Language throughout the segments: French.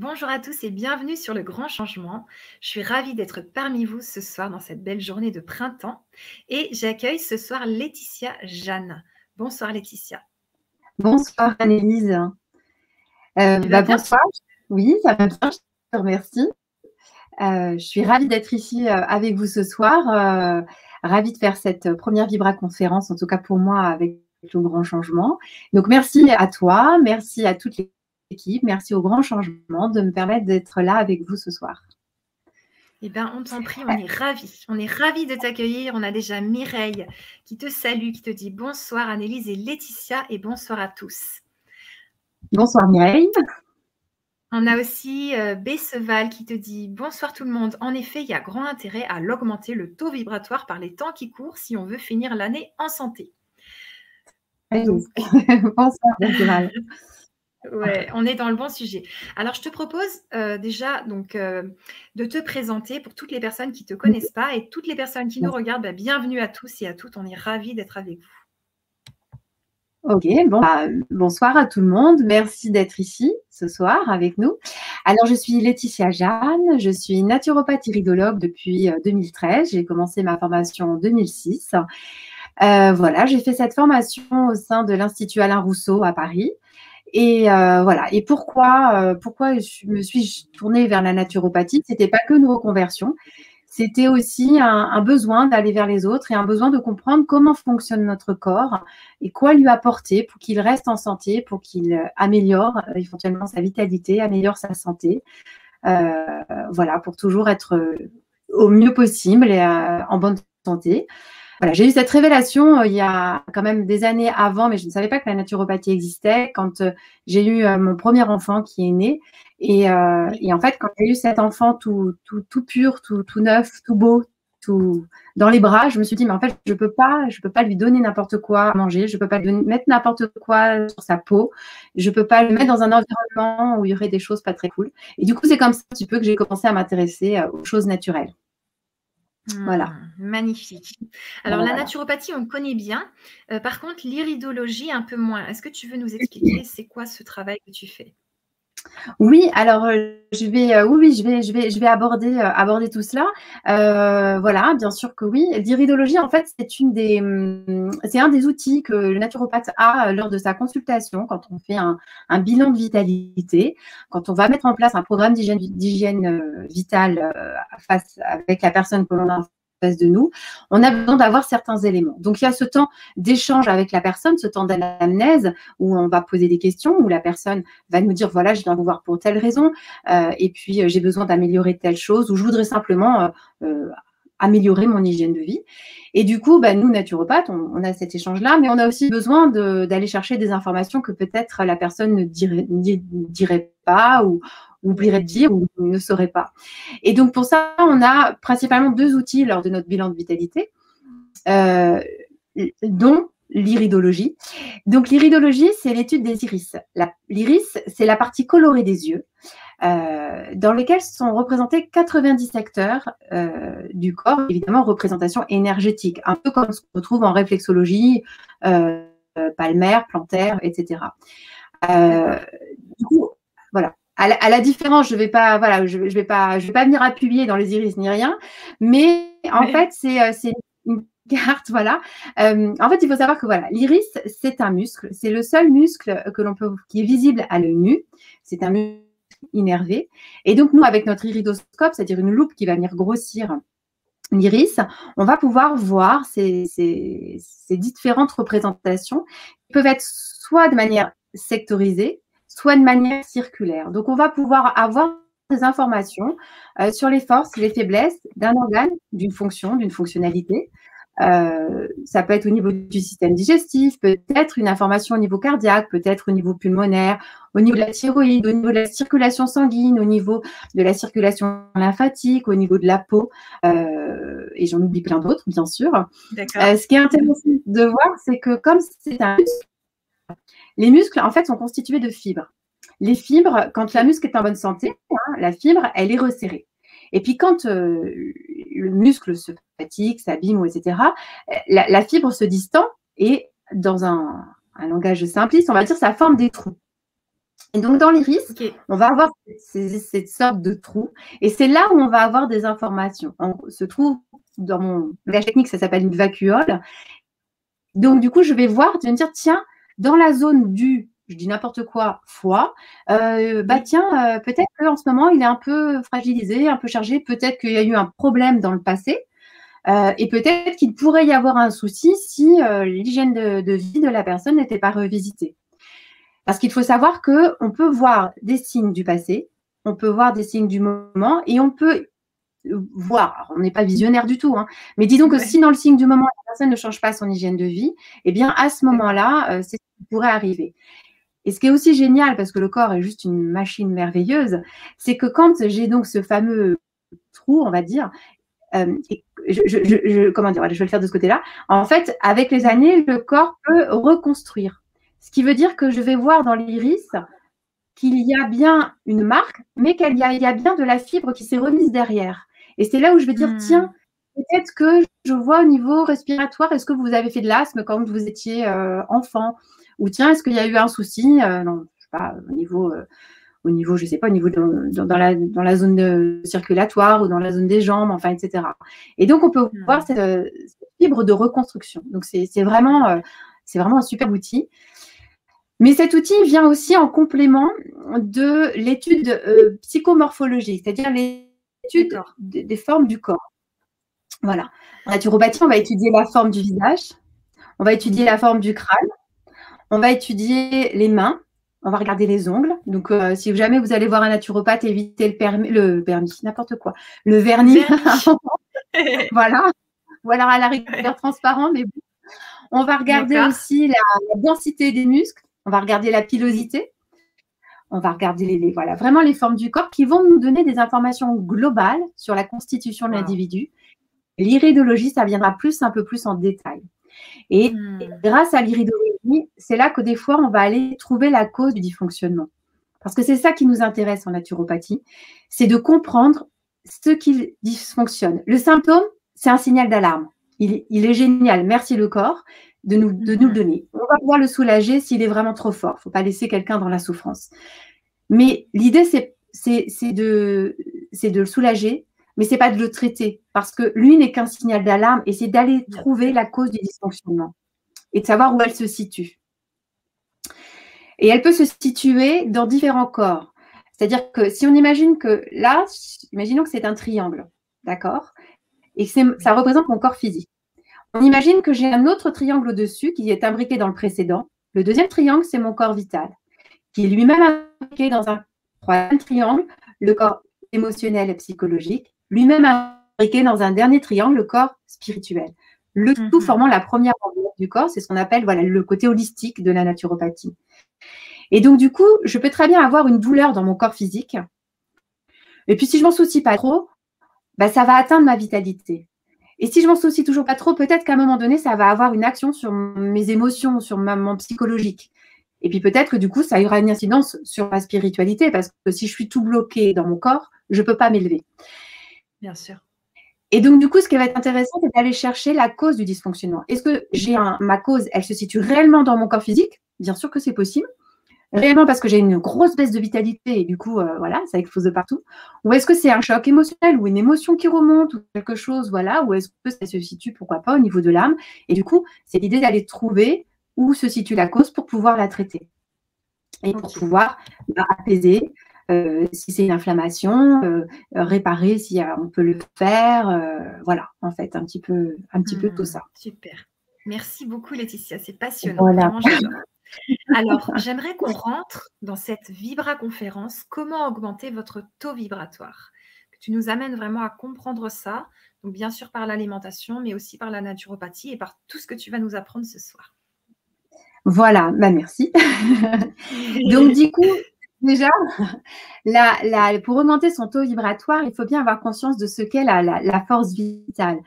Bonjour à tous et bienvenue sur Le Grand Changement. Je suis ravie d'être parmi vous ce soir dans cette belle journée de printemps et j'accueille ce soir Laetitia Jeanne. Bonsoir Laetitia. Bonsoir Annelise. Tu vas bien? Bonsoir. Oui, ça va bien, je te remercie. Je suis ravie d'être ici avec vous ce soir. Ravie de faire cette première Vibra conférence, en tout cas pour moi, avec le Grand Changement. Donc, merci à toi, merci à toute l'équipe, merci au Grand Changement de me permettre d'être là avec vous ce soir. Eh bien, on t'en prie, on est ravis. On est ravis de t'accueillir. On a déjà Mireille qui te salue, qui te dit bonsoir Annelise et Laetitia et bonsoir à tous. Bonsoir Mireille. On a aussi Besseval qui te dit bonsoir tout le monde. En effet, il y a grand intérêt à l'augmenter le taux vibratoire par les temps qui courent si on veut finir l'année en santé. Donc, bonsoir Besseval. Ouais, on est dans le bon sujet. Alors, je te propose déjà de te présenter pour toutes les personnes qui ne te connaissent pas et toutes les personnes qui nous regardent. Bienvenue à tous et à toutes. On est ravis d'être avec vous. Ok, bonsoir à tout le monde. Merci d'être ici ce soir avec nous. Alors, je suis Laetitia Jeanne, je suis naturopathe iridologue depuis 2013. J'ai commencé ma formation en 2006. Voilà, j'ai fait cette formation au sein de l'Institut Alain Rousseau à Paris. Et voilà. Et pourquoi je me suis tournée vers la naturopathie? C'était pas que une reconversion. C'était aussi un besoin d'aller vers les autres et un besoin de comprendre comment fonctionne notre corps et quoi lui apporter pour qu'il reste en santé, pour qu'il améliore éventuellement sa vitalité, améliore sa santé. Voilà, pour toujours être au mieux possible et en bonne santé. Voilà, j'ai eu cette révélation il y a quand même des années avant, mais je ne savais pas que la naturopathie existait quand j'ai eu mon premier enfant qui est né. Et en fait, quand j'ai eu cet enfant tout pur, tout neuf, tout beau, tout dans les bras, je me suis dit, mais en fait, je peux pas lui donner n'importe quoi à manger, je peux pas lui mettre n'importe quoi sur sa peau, je peux pas le mettre dans un environnement où il y aurait des choses pas très cool. Et du coup, c'est comme ça un petit peu que j'ai commencé à m'intéresser aux choses naturelles. Voilà. Magnifique. Alors, la naturopathie, on connaît bien. Par contre, l'iridologie, un peu moins. Est-ce que tu veux nous expliquer c'est quoi ce travail que tu fais? Oui, alors je vais aborder tout cela. Voilà, bien sûr que oui. L'iridologie, en fait, c'est un des outils que le naturopathe a lors de sa consultation quand on fait un bilan de vitalité, quand on va mettre en place un programme d'hygiène vitale avec la personne que l'on a en face de nous. On a besoin d'avoir certains éléments. Donc, il y a ce temps d'échange avec la personne, ce temps d'anamnèse où on va poser des questions, où la personne va nous dire, voilà, je viens vous voir pour telle raison, et puis j'ai besoin d'améliorer telle chose, ou je voudrais simplement améliorer mon hygiène de vie. Et du coup, nous, naturopathes, on a cet échange-là, mais on a aussi besoin d'aller chercher des informations que peut-être la personne ne dirait pas, ou oublierait de dire, ou ne saurait pas. Et donc, pour ça, on a principalement deux outils lors de notre bilan de vitalité, dont l'iridologie. Donc, l'iridologie, c'est l'étude des iris. L'iris, c'est la partie colorée des yeux, dans lesquels sont représentés 90 secteurs du corps, évidemment, représentation énergétique, un peu comme ce qu'on retrouve en réflexologie, palmaire, plantaire, etc. Du coup, voilà. À la différence, je vais pas venir appuyer dans les iris ni rien, mais en fait, c'est une carte, voilà. En fait, il faut savoir que voilà, l'iris, c'est un muscle. C'est le seul muscle qui est visible à l'œil nu. C'est un muscle innervé. Et donc, nous, avec notre iridoscope, c'est-à-dire une loupe qui va venir grossir l'iris, on va pouvoir voir ces différentes représentations qui peuvent être soit de manière sectorisée, soit de manière circulaire. Donc, on va pouvoir avoir des informations sur les forces, les faiblesses d'un organe, d'une fonction, d'une fonctionnalité. Ça peut être au niveau du système digestif, peut-être une information au niveau cardiaque, peut-être au niveau pulmonaire, au niveau de la thyroïde, au niveau de la circulation sanguine, au niveau de la circulation lymphatique, au niveau de la peau, et j'en oublie plein d'autres, bien sûr. Ce qui est intéressant de voir, c'est que comme c'est un muscle, les muscles, en fait, sont constitués de fibres. Les fibres, quand la muscle est en bonne santé, la fibre, elle est resserrée. Et puis, quand le muscle se fatigue, s'abîme, etc., la fibre se distend et, dans un langage simpliste, on va dire, ça forme des trous. Et donc, dans l'iris, Ok. on va avoir cette sorte de trou. Et c'est là où on va avoir des informations. Ce trou, dans mon langage technique, ça s'appelle une vacuole. Donc, du coup, je vais voir, je vais me dire, tiens, dans la zone du, je dis n'importe quoi, foie, tiens, peut-être qu'en ce moment, il est un peu fragilisé, un peu chargé. Peut-être qu'il y a eu un problème dans le passé. Et peut-être qu'il pourrait y avoir un souci si l'hygiène de vie de la personne n'était pas revisitée. Parce qu'il faut savoir qu'on peut voir des signes du passé, on peut voir des signes du moment et on peut voir, alors on n'est pas visionnaire du tout, hein, mais disons que si dans le signe du moment, la personne ne change pas son hygiène de vie, eh bien à ce moment-là, c'est ce qui pourrait arriver. Et ce qui est aussi génial, parce que le corps est juste une machine merveilleuse, c'est que quand j'ai donc ce fameux trou, on va dire, comment dire, je vais le faire de ce côté-là. En fait, avec les années, le corps peut reconstruire. Ce qui veut dire que je vais voir dans l'iris qu'il y a bien une marque, mais qu'il y a bien de la fibre qui s'est remise derrière. Et c'est là où je vais dire, tiens, peut-être que je vois au niveau respiratoire, est-ce que vous avez fait de l'asthme quand vous étiez enfant? Ou tiens, est-ce qu'il y a eu un souci non, je sais pas, au niveau, je sais pas, au niveau dans la zone circulatoire ou dans la zone des jambes, enfin, etc. Et donc, on peut voir cette fibre de reconstruction. Donc, c'est vraiment un super outil. Mais cet outil vient aussi en complément de l'étude psychomorphologique, c'est-à-dire l'étude des formes du corps. Voilà. En naturopathie, on va étudier la forme du visage, on va étudier la forme du crâne, on va étudier les mains, on va regarder les ongles. Donc, si jamais vous allez voir un naturopathe, évitez le vernis, n'importe quoi. Le vernis. Voilà. Ou alors à la rigueur transparent, mais bon. On va regarder aussi la densité des muscles. On va regarder la pilosité. On va regarder vraiment les formes du corps qui vont nous donner des informations globales sur la constitution de l'individu. L'iridologie, ça viendra un peu plus en détail. Et grâce à l'iridologie, c'est là que des fois, on va aller trouver la cause du dysfonctionnement. Parce que c'est ça qui nous intéresse en naturopathie, c'est de comprendre ce qui dysfonctionne. Le symptôme, c'est un signal d'alarme. Il est génial, merci le corps, de nous le donner. On va pouvoir le soulager s'il est vraiment trop fort. Il ne faut pas laisser quelqu'un dans la souffrance. Mais l'idée, c'est de le soulager, mais ce n'est pas de le traiter, parce que lui n'est qu'un signal d'alarme, et c'est d'aller trouver la cause du dysfonctionnement et de savoir où elle se situe. Et elle peut se situer dans différents corps. C'est-à-dire que si on imagine que là, imaginons que c'est un triangle, d'accord? Et ça représente mon corps physique. On imagine que j'ai un autre triangle au-dessus qui est imbriqué dans le précédent. Le deuxième triangle, c'est mon corps vital, qui est lui-même imbriqué dans un troisième triangle, le corps émotionnel et psychologique, lui-même imbriqué dans un dernier triangle, le corps spirituel. Le tout formant la première enveloppe du corps, c'est ce qu'on appelle le côté holistique de la naturopathie. Et donc, du coup, je peux très bien avoir une douleur dans mon corps physique. Et puis, si je m'en soucie pas trop, ça va atteindre ma vitalité. Et si je m'en soucie toujours pas trop, peut-être qu'à un moment donné, ça va avoir une action sur mes émotions, sur mon psychologique. Et puis peut-être que du coup, ça aura une incidence sur ma spiritualité, parce que si je suis tout bloqué dans mon corps, je ne peux pas m'élever. Bien sûr. Et donc, du coup, ce qui va être intéressant, c'est d'aller chercher la cause du dysfonctionnement. Est-ce que ma cause, elle se situe réellement dans mon corps physique? Bien sûr que c'est possible. Réellement parce que j'ai une grosse baisse de vitalité et du coup, ça explose de partout. Ou est-ce que c'est un choc émotionnel ou une émotion qui remonte ou quelque chose, ou est-ce que ça se situe, pourquoi pas, au niveau de l'âme? Et du coup, c'est l'idée d'aller trouver où se situe la cause pour pouvoir la traiter. Et pour pouvoir apaiser, si c'est une inflammation, réparer si on peut le faire. Voilà, en fait, un petit peu tout ça. Super. Merci beaucoup, Laetitia. C'est passionnant. Voilà. Vraiment, j'adore. Alors, j'aimerais qu'on rentre dans cette Vibra-conférence. Comment augmenter votre taux vibratoire? Que tu nous amènes vraiment à comprendre ça. Donc, bien sûr, par l'alimentation, mais aussi par la naturopathie et par tout ce que tu vas nous apprendre ce soir. Voilà, merci. Donc, du coup, déjà, pour augmenter son taux vibratoire, il faut bien avoir conscience de ce qu'est la force vitale.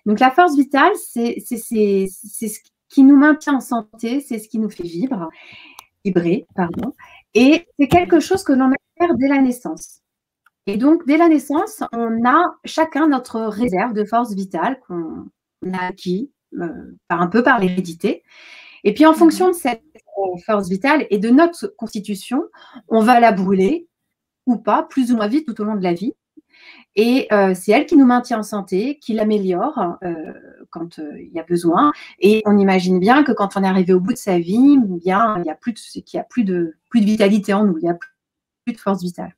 Donc, la force vitale, c'est ce qui nous maintient en santé, c'est ce qui nous fait vibrer, pardon. Et c'est quelque chose que l'on acquiert dès la naissance. Et donc, dès la naissance, on a chacun notre réserve de force vitale qu'on a acquis un peu par l'hérédité. Et puis, en fonction de cette force vitale et de notre constitution, on va la brûler ou pas, plus ou moins vite tout au long de la vie. Et c'est elle qui nous maintient en santé, qui l'améliore quand il y a besoin. Et on imagine bien que quand on est arrivé au bout de sa vie, bien, il n'y a plus de vitalité en nous, il n'y a plus de force vitale.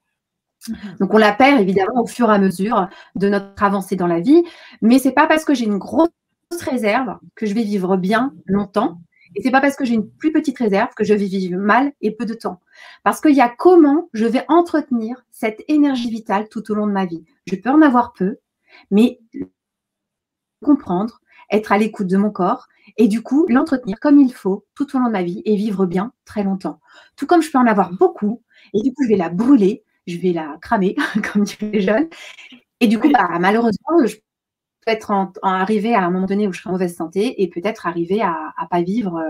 Donc on la perd évidemment au fur et à mesure de notre avancée dans la vie, mais c'est pas parce que j'ai une grosse réserve que je vais vivre bien longtemps. Et c'est pas parce que j'ai une plus petite réserve que je vais vivre mal et peu de temps. Parce qu'il y a comment je vais entretenir cette énergie vitale tout au long de ma vie. Je peux en avoir peu, mais comprendre, être à l'écoute de mon corps et du coup l'entretenir comme il faut tout au long de ma vie et vivre bien très longtemps. Tout comme je peux en avoir beaucoup et du coup je vais la brûler, je vais la cramer, comme diraient les jeunes. Et du coup, malheureusement, je peux être arrivé à un moment donné où je serai en mauvaise santé et peut-être arriver à pas vivre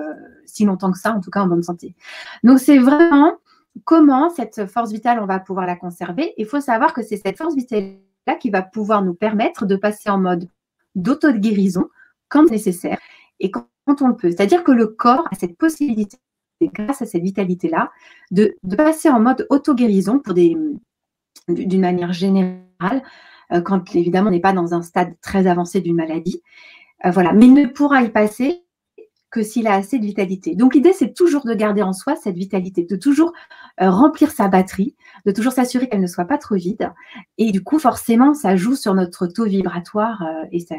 si longtemps que ça, en tout cas en bonne santé. Donc, c'est vraiment comment cette force vitale, on va pouvoir la conserver. Il faut savoir que c'est cette force vitale-là qui va pouvoir nous permettre de passer en mode d'auto-guérison quand nécessaire et quand on le peut. C'est-à-dire que le corps a cette possibilité, grâce à cette vitalité-là, de passer en mode auto-guérison d'une manière générale, quand évidemment on n'est pas dans un stade très avancé d'une maladie. Voilà. Mais il ne pourra y passer que s'il a assez de vitalité. Donc l'idée, c'est toujours de garder en soi cette vitalité, de toujours remplir sa batterie, de toujours s'assurer qu'elle ne soit pas trop vide. Et du coup, forcément, ça joue sur notre taux vibratoire et ça,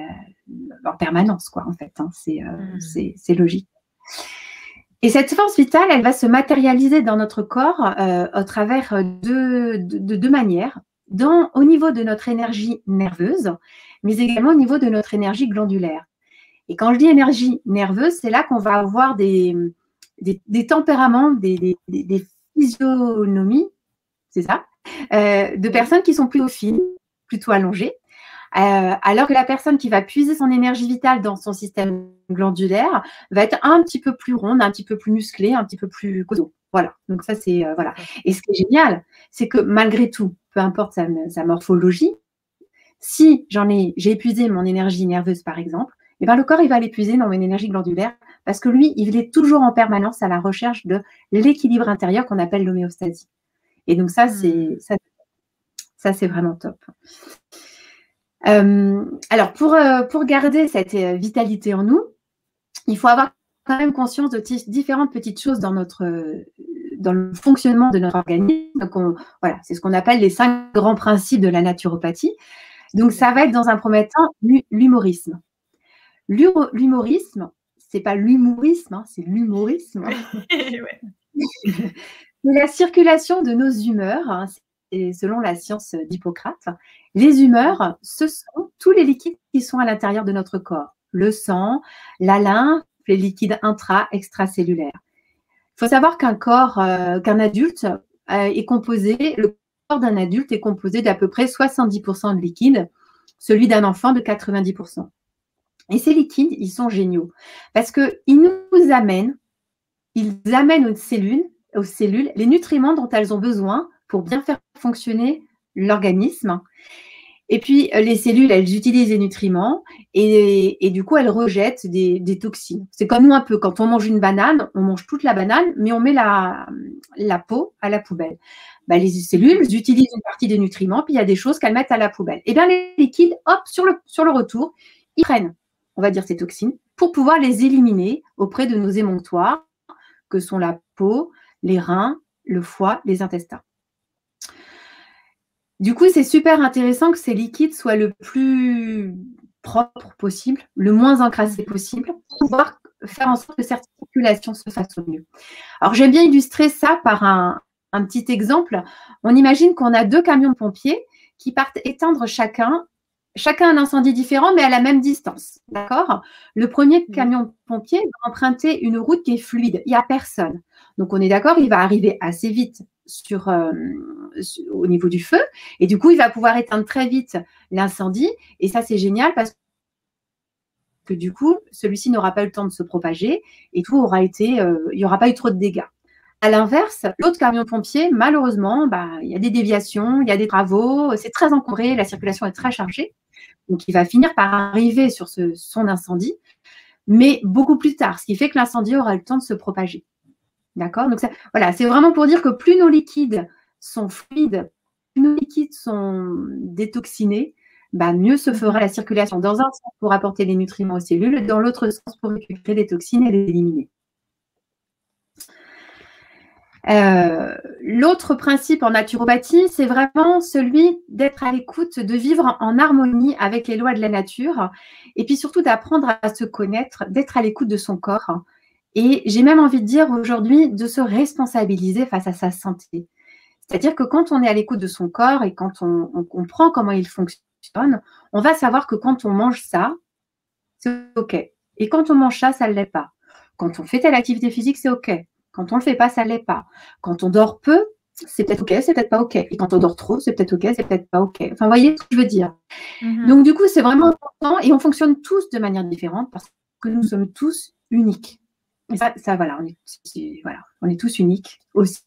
en permanence, quoi, en fait. Hein, c'est logique. Et cette force vitale, elle va se matérialiser dans notre corps au travers de deux manières. Au niveau de notre énergie nerveuse, mais également au niveau de notre énergie glandulaire. Et quand je dis énergie nerveuse, c'est là qu'on va avoir des tempéraments, des physionomies, c'est ça, de personnes qui sont plutôt fines, plutôt allongées, alors que la personne qui va puiser son énergie vitale dans son système glandulaire va être un petit peu plus ronde, un petit peu plus musclée, un petit peu plus costaud. Voilà, donc ça c'est voilà. Et ce qui est génial, c'est que malgré tout, peu importe sa morphologie, si j'ai épuisé mon énergie nerveuse par exemple, et ben le corps il va l'épuiser dans mon énergie glandulaire parce que lui, il est toujours en permanence à la recherche de l'équilibre intérieur qu'on appelle l'homéostasie. Et donc ça c'est vraiment top. Alors pour garder cette vitalité en nous, il faut avoir quand même conscience de différentes petites choses dans le fonctionnement de notre organisme. Donc voilà, c'est ce qu'on appelle les 5 grands principes de la naturopathie. Donc ça va être dans un premier temps l'humorisme. L'humorisme, c'est pas l'humorisme, hein, c'est l'humorisme. Ouais. C'est la circulation de nos humeurs, hein, et selon la science d'Hippocrate, les humeurs, ce sont tous les liquides qui sont à l'intérieur de notre corps. Le sang, la lymphe, les liquides extracellulaires. Il faut savoir qu'un adulte est composé, le corps d'un adulte est composé d'à peu près 70% de liquide, celui d'un enfant de 90%. Et ces liquides, ils sont géniaux parce qu'ils amènent aux cellules les nutriments dont elles ont besoin pour bien faire fonctionner l'organisme. Et puis, les cellules, elles utilisent les nutriments et du coup, elles rejettent des toxines. C'est comme nous un peu, quand on mange une banane, on mange toute la banane, mais on met la peau à la poubelle. Les cellules utilisent une partie des nutriments, puis il y a des choses qu'elles mettent à la poubelle. Et bien, les liquides, hop, sur le retour, ils prennent, on va dire, ces toxines pour pouvoir les éliminer auprès de nos émonctoires, que sont la peau, les reins, le foie, les intestins. Du coup, c'est super intéressant que ces liquides soient le plus propre possible, le moins encrassé possible, pour pouvoir faire en sorte que cette circulation se fasse au mieux. Alors, j'aime bien illustrer ça par un petit exemple. On imagine qu'on a 2 camions de pompiers qui partent éteindre chacun un incendie différent, mais à la même distance. D'accord ? Le premier camion de pompiers va emprunter une route qui est fluide. Il n'y a personne. Donc, on est d'accord, il va arriver assez vite au niveau du feu. Et du coup, il va pouvoir éteindre très vite l'incendie. Et ça, c'est génial parce que du coup, celui-ci n'aura pas eu le temps de se propager et tout il n'y aura pas eu trop de dégâts. À l'inverse, l'autre camion pompier, malheureusement, il y a des déviations, il y a des travaux, c'est très encombré, la circulation est très chargée. Donc, il va finir par arriver sur son incendie, mais beaucoup plus tard, ce qui fait que l'incendie aura le temps de se propager. D'accord? Donc, voilà, c'est vraiment pour dire que plus nos liquides sont fluides, plus nos liquides sont détoxinés, bah, mieux se fera la circulation. Dans un sens, pour apporter les nutriments aux cellules, et dans l'autre sens, pour récupérer les toxines et les éliminer. L'autre principe en naturopathie, c'est vraiment celui d'être à l'écoute, de vivre en harmonie avec les lois de la nature, et puis surtout d'apprendre à se connaître, d'être à l'écoute de son corps. Et j'ai même envie de dire aujourd'hui de se responsabiliser face à sa santé. C'est-à-dire que quand on est à l'écoute de son corps et quand on comprend comment il fonctionne, on va savoir que quand on mange ça, c'est OK. Et quand on mange ça, ça ne l'est pas. Quand on fait telle activité physique, c'est OK. Quand on ne le fait pas, ça ne l'est pas. Quand on dort peu, c'est peut-être OK, c'est peut-être pas OK. Et quand on dort trop, c'est peut-être OK, c'est peut-être pas OK. Enfin, vous voyez ce que je veux dire. Donc, du coup, c'est vraiment important et on fonctionne tous de manière différente parce que nous sommes tous uniques. Et ça voilà, on est tous uniques aussi.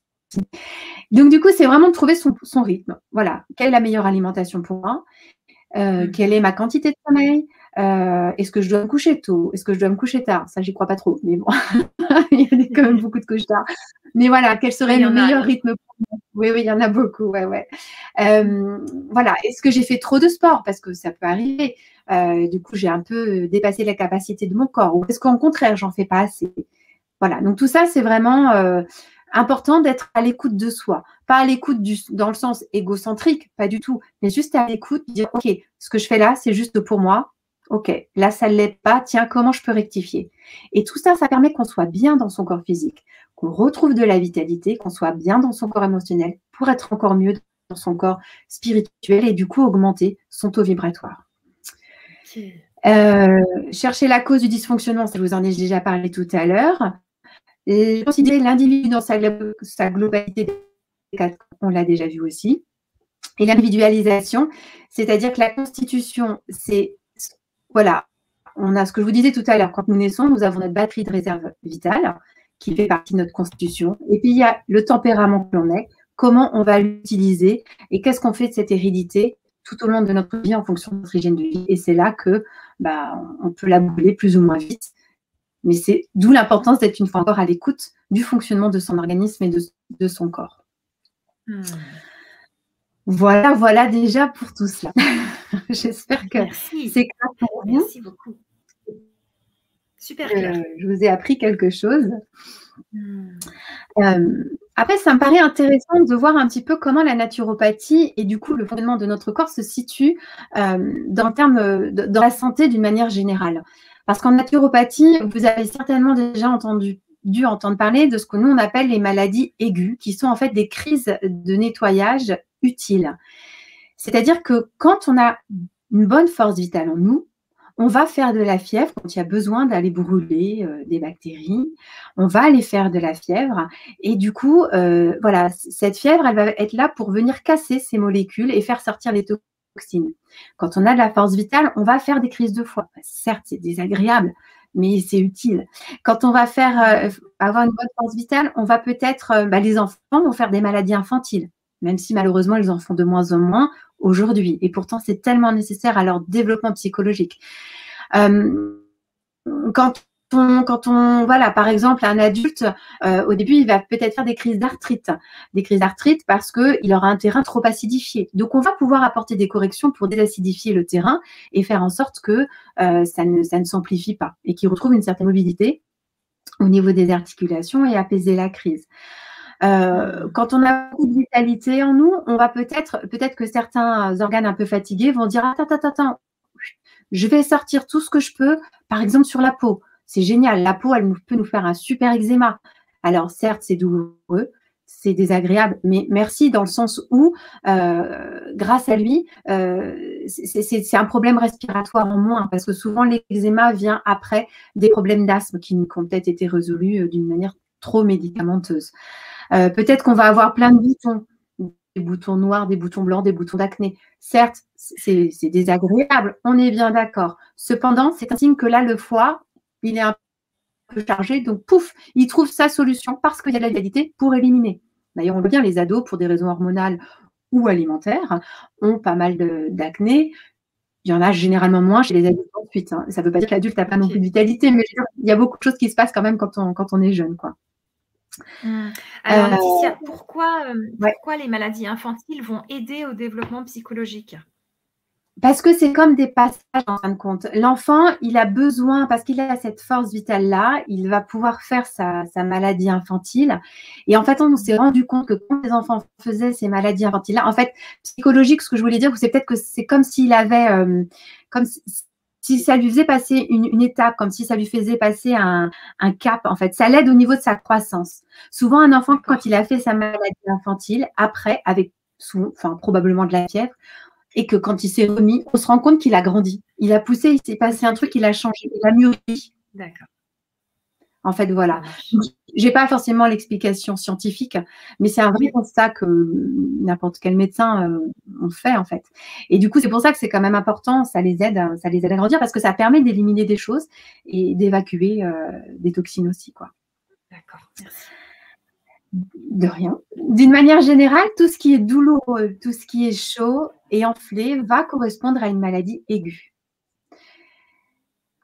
Donc, du coup, c'est vraiment de trouver son rythme. Voilà, quelle est la meilleure alimentation pour moi? Quelle est ma quantité de sommeil? Est-ce que je dois me coucher tôt? Est-ce que je dois me coucher tard? Ça, j'y crois pas trop, mais bon, il y a quand même beaucoup de couches tard. Mais voilà, quel serait le meilleur rythme pour moi? Oui, il y en a beaucoup, ouais. Voilà, est-ce que j'ai fait trop de sport? Parce que ça peut arriver. Du coup, j'ai un peu dépassé la capacité de mon corps. Ou est-ce qu'au contraire, j'en fais pas assez? Voilà, donc tout ça, c'est vraiment important d'être à l'écoute de soi. Pas à l'écoute dans le sens égocentrique, pas du tout, mais juste à l'écoute, dire, OK, ce que je fais là, c'est juste pour moi. OK, là, ça ne l'est pas. Tiens, comment je peux rectifier? Et tout ça, ça permet qu'on soit bien dans son corps physique, qu'on retrouve de la vitalité, qu'on soit bien dans son corps émotionnel pour être encore mieux dans son corps spirituel et du coup augmenter son taux vibratoire. Chercher la cause du dysfonctionnement, ça je vous en ai déjà parlé tout à l'heure. Considérer l'individu dans sa globalité, on l'a déjà vu aussi. Et l'individualisation, c'est-à-dire que la constitution, c'est, voilà, on a ce que je vous disais tout à l'heure, quand nous naissons, nous avons notre batterie de réserve vitale qui fait partie de notre constitution. Et puis, il y a le tempérament que l'on est, comment on va l'utiliser et qu'est-ce qu'on fait de cette hérédité tout au long de notre vie en fonction de notre hygiène de vie. Et c'est là que on peut la bouler plus ou moins vite. Mais c'est d'où l'importance d'être une fois encore à l'écoute du fonctionnement de son organisme et de son corps. Voilà déjà pour tout cela. J'espère que c'est clair pour vous. Merci beaucoup. Super clair. Je vous ai appris quelque chose. Après, ça me paraît intéressant de voir un petit peu comment la naturopathie et du coup le fonctionnement de notre corps se situe dans la santé d'une manière générale. Parce qu'en naturopathie, vous avez certainement déjà dû entendre parler de ce que nous on appelle les maladies aiguës, qui sont en fait des crises de nettoyage utiles. C'est-à-dire que quand on a une bonne force vitale en nous, on va faire de la fièvre quand il y a besoin d'aller brûler des bactéries. On va aller faire de la fièvre. Et du coup, voilà, cette fièvre, elle va être là pour venir casser ces molécules et faire sortir les toxines. Quand on a de la force vitale, on va faire des crises de foie. Certes, c'est désagréable, mais c'est utile. Quand on va avoir une bonne force vitale, on va peut-être, les enfants vont faire des maladies infantiles, même si malheureusement, ils en font de moins en moins aujourd'hui. Et pourtant, c'est tellement nécessaire à leur développement psychologique. Quand on voilà, par exemple, un adulte, au début, il va peut-être faire des crises d'arthrite parce qu'il aura un terrain trop acidifié. Donc, on va pouvoir apporter des corrections pour désacidifier le terrain et faire en sorte que ça ne s'amplifie pas et qu'il retrouve une certaine mobilité au niveau des articulations et apaiser la crise. Quand on a beaucoup de vitalité en nous, on va peut-être que certains organes un peu fatigués vont dire attends, je vais sortir tout ce que je peux, par exemple sur la peau. C'est génial, la peau, elle peut nous faire un super eczéma. Alors certes, c'est douloureux, c'est désagréable, mais merci dans le sens où, grâce à lui, c'est un problème respiratoire en moins, parce que souvent l'eczéma vient après des problèmes d'asthme qui ont peut-être été résolus d'une manière trop médicamenteuse. Peut-être qu'on va avoir plein de boutons, des boutons noirs, des boutons blancs, des boutons d'acné. Certes, c'est désagréable, on est bien d'accord. Cependant, c'est un signe que là, le foie, il est un peu chargé, donc pouf, il trouve sa solution parce qu'il y a de la vitalité pour éliminer. D'ailleurs, on voit bien les ados, pour des raisons hormonales ou alimentaires, ont pas mal d'acné. Il y en a généralement moins chez les adultes ensuite. Hein. Ça ne veut pas dire que l'adulte n'a pas non plus de vitalité, mais il y a beaucoup de choses qui se passent quand même quand on est jeune, quoi. Alors, Euh, Laetitia, pourquoi ouais. les maladies infantiles vont aider au développement psychologique? Parce que c'est comme des passages en fin de compte. L'enfant, il a besoin, parce qu'il a cette force vitale-là, il va pouvoir faire sa maladie infantile. Et en fait, on s'est rendu compte que quand les enfants faisaient ces maladies infantiles-là, en fait, psychologique, ce que je voulais dire, c'est peut-être que c'est comme s'il avait, comme si ça lui faisait passer une étape, comme si ça lui faisait passer un cap, en fait. Ça l'aide au niveau de sa croissance. Souvent, un enfant, quand il a fait sa maladie infantile, après, avec probablement de la fièvre, et que quand il s'est remis, on se rend compte qu'il a grandi. Il a poussé, il s'est passé un truc, il a changé, il a mûri. D'accord. En fait, voilà. Je n'ai pas forcément l'explication scientifique, mais c'est un vrai constat que n'importe quel médecin on fait, en fait. Et du coup, c'est pour ça que c'est quand même important, ça les aide à grandir, parce que ça permet d'éliminer des choses et d'évacuer des toxines aussi, quoi. D'accord, merci. De rien. D'une manière générale, tout ce qui est douloureux, tout ce qui est chaud et enflé va correspondre à une maladie aiguë.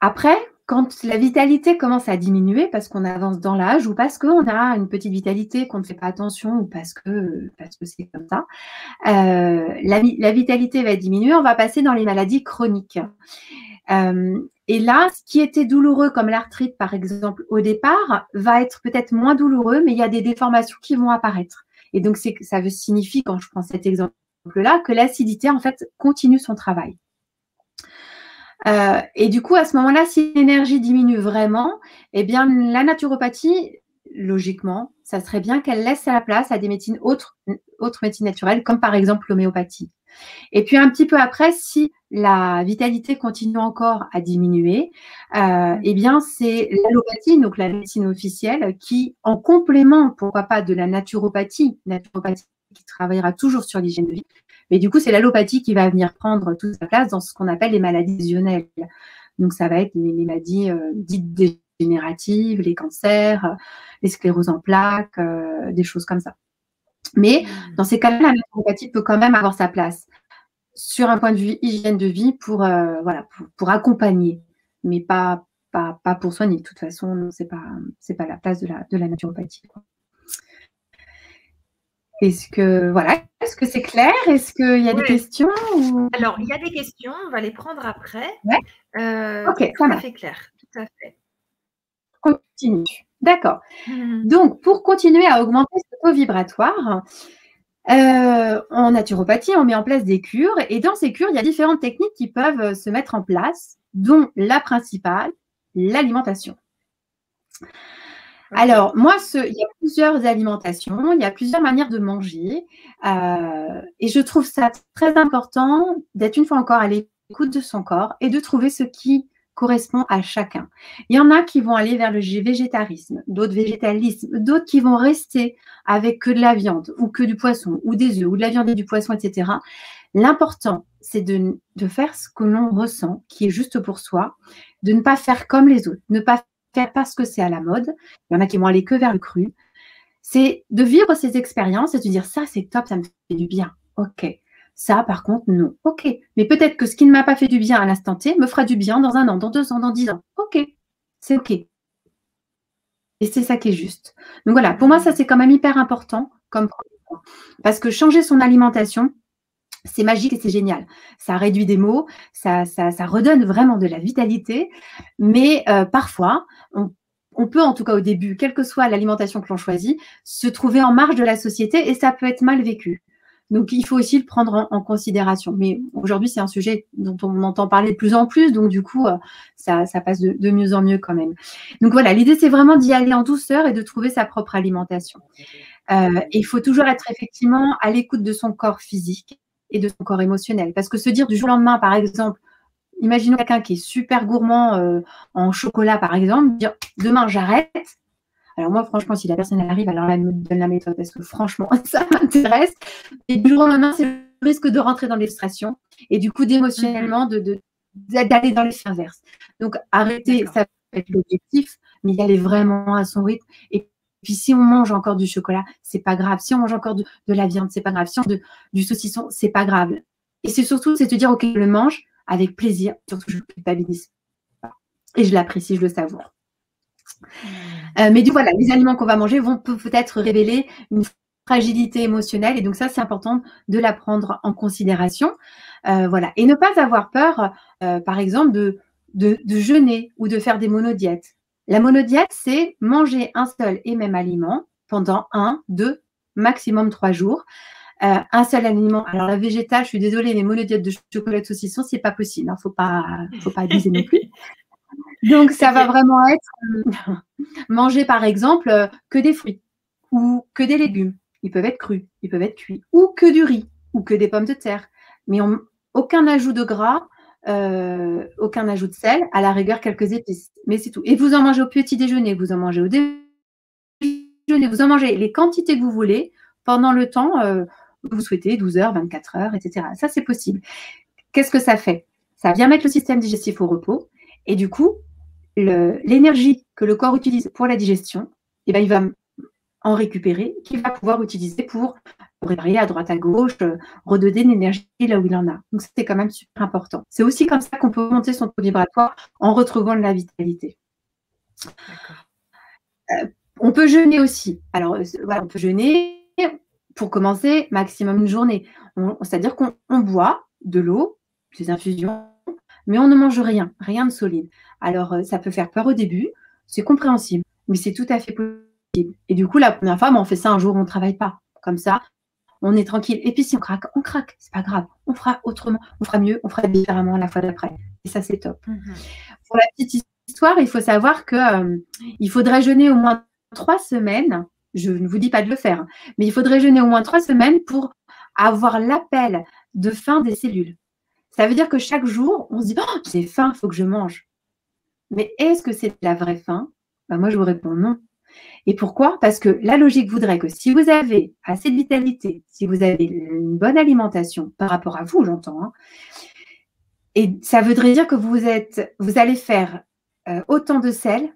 Après, quand la vitalité commence à diminuer parce qu'on avance dans l'âge ou parce qu'on a une petite vitalité, qu'on ne fait pas attention ou parce que c'est comme ça, la vitalité va diminuer, on va passer dans les maladies chroniques. Et là, ce qui était douloureux, comme l'arthrite par exemple, au départ, va être peut-être moins douloureux, mais il y a des déformations qui vont apparaître. Et donc, ça signifie, quand je prends cet exemple-là, que l'acidité, en fait, continue son travail. Et du coup, à ce moment-là, si l'énergie diminue vraiment, eh bien, la naturopathie, logiquement, ça serait bien qu'elle laisse la place à des médecines autres médecines naturelles, comme par exemple l'homéopathie. Et puis un petit peu après, si la vitalité continue encore à diminuer, eh bien c'est l'allopathie, donc la médecine officielle, qui, en complément, pourquoi pas, de la naturopathie qui travaillera toujours sur l'hygiène de vie, mais du coup c'est l'allopathie qui va venir prendre toute sa place dans ce qu'on appelle les maladies décisionnelles. Donc ça va être les maladies dites dégénératives, les cancers, les scléroses en plaques, des choses comme ça. Mais dans ces cas-là, la naturopathie peut quand même avoir sa place sur un point de vue hygiène de vie pour accompagner, mais pas pour soigner. De toute façon, non, c'est pas la place de la naturopathie, quoi. Est-ce que c'est clair? Est-ce qu'il y a des questions ou... Alors, il y a des questions, on va les prendre après. Ouais. Ok, tout à fait clair, tout à fait. Continue. D'accord. Donc, pour continuer à augmenter ce taux vibratoire, en naturopathie, on met en place des cures. Et dans ces cures, il y a différentes techniques qui peuvent se mettre en place, dont la principale, l'alimentation. Alors, moi, il y a plusieurs alimentations, il y a plusieurs manières de manger. Et je trouve ça très important d'être une fois encore à l'écoute de son corps et de trouver ce qui correspond à chacun. Il y en a qui vont aller vers le végétarisme, d'autres végétalisme, d'autres qui vont rester avec que de la viande ou que du poisson ou des œufs ou de la viande et du poisson, etc. L'important, c'est de faire ce que l'on ressent, qui est juste pour soi, de ne pas faire comme les autres, ne pas faire parce que c'est à la mode. Il y en a qui vont aller que vers le cru. C'est de vivre ces expériences et de dire ça, c'est top, ça me fait du bien. Ok. Ça, par contre, non. Ok. Mais peut-être que ce qui ne m'a pas fait du bien à l'instant T me fera du bien dans 1 an, dans 2 ans, dans 10 ans. Ok. C'est ok. Et c'est ça qui est juste. Donc voilà, pour moi, ça, c'est quand même hyper important parce que changer son alimentation, c'est magique et c'est génial. Ça réduit des maux, ça redonne vraiment de la vitalité. Mais parfois, on peut, en tout cas au début, quelle que soit l'alimentation que l'on choisit, se trouver en marge de la société et ça peut être mal vécu. Donc, il faut aussi le prendre en considération. Mais aujourd'hui, c'est un sujet dont on entend parler de plus en plus. Donc, du coup, ça passe de mieux en mieux quand même. Donc, voilà, l'idée, c'est vraiment d'y aller en douceur et de trouver sa propre alimentation. Il faut toujours être effectivement à l'écoute de son corps physique et de son corps émotionnel. Parce que se dire du jour au lendemain, par exemple, imaginons quelqu'un qui est super gourmand en chocolat, par exemple, dire demain j'arrête. Alors moi, franchement, si la personne arrive, alors là, elle me donne la méthode parce que franchement, ça m'intéresse. Et du jour au lendemain, c'est le risque de rentrer dans l'illustration et du coup, d'émotionnellement, d'aller dans l'effet inverse. Donc, arrêter, ça peut être l'objectif, mais y aller vraiment à son rythme. Et puis, si on mange encore du chocolat, c'est pas grave. Si on mange encore de la viande, c'est pas grave. Si on mange du saucisson, c'est pas grave. Et c'est surtout, c'est de dire, ok, je le mange avec plaisir. Surtout, je ne culpabilise pas. Et je l'apprécie, je le savoure. Mais du voilà, les aliments qu'on va manger vont peut-être révéler une fragilité émotionnelle et donc ça, c'est important de la prendre en considération. Voilà. Et ne pas avoir peur, par exemple, de jeûner ou de faire des monodiètes. La monodiète, c'est manger un seul et même aliment pendant 1, 2, maximum 3 jours. Un seul aliment. Alors la végétale, je suis désolée, les monodiètes de chocolat de saucisson, c'est pas possible. Faut pas abuser non plus. Donc ça va vraiment être manger par exemple que des fruits ou que des légumes. Ils peuvent être crus, ils peuvent être cuits, ou que du riz, ou que des pommes de terre. Mais aucun ajout de gras, aucun ajout de sel, à la rigueur quelques épices. Mais c'est tout. Et vous en mangez au petit déjeuner, vous en mangez au déjeuner, vous en mangez les quantités que vous voulez pendant le temps que vous souhaitez, 12 heures, 24 heures, etc. Ça, c'est possible. Qu'est-ce que ça fait? Ça vient mettre le système digestif au repos et du coup, l'énergie que le corps utilise pour la digestion, eh ben, il va en récupérer, qu'il va pouvoir utiliser pour réparer à droite à gauche, redonner de l'énergie là où il en a. Donc, c'est quand même super important. C'est aussi comme ça qu'on peut monter son taux vibratoire en retrouvant de la vitalité. On peut jeûner aussi. Alors, voilà, on peut jeûner pour commencer maximum une journée. C'est-à-dire qu'on boit de l'eau, des infusions, mais on ne mange rien, rien de solide. Alors, ça peut faire peur au début, c'est compréhensible, mais c'est tout à fait possible. Et du coup, la première fois, on fait ça un jour où on ne travaille pas. Comme ça, on est tranquille. Et puis, si on craque, c'est pas grave. On fera autrement, on fera mieux, on fera différemment la fois d'après. Et ça, c'est top. Pour la petite histoire, il faut savoir qu'il faudrait jeûner au moins 3 semaines. Je ne vous dis pas de le faire, mais il faudrait jeûner au moins 3 semaines pour avoir l'appel de faim des cellules. Ça veut dire que chaque jour, on se dit oh, j'ai faim, il faut que je mange. Mais est-ce que c'est la vraie faim? Moi, je vous réponds non. Et pourquoi? Parce que la logique voudrait que si vous avez assez de vitalité, si vous avez une bonne alimentation par rapport à vous, j'entends, et ça voudrait dire que vous allez faire autant de sel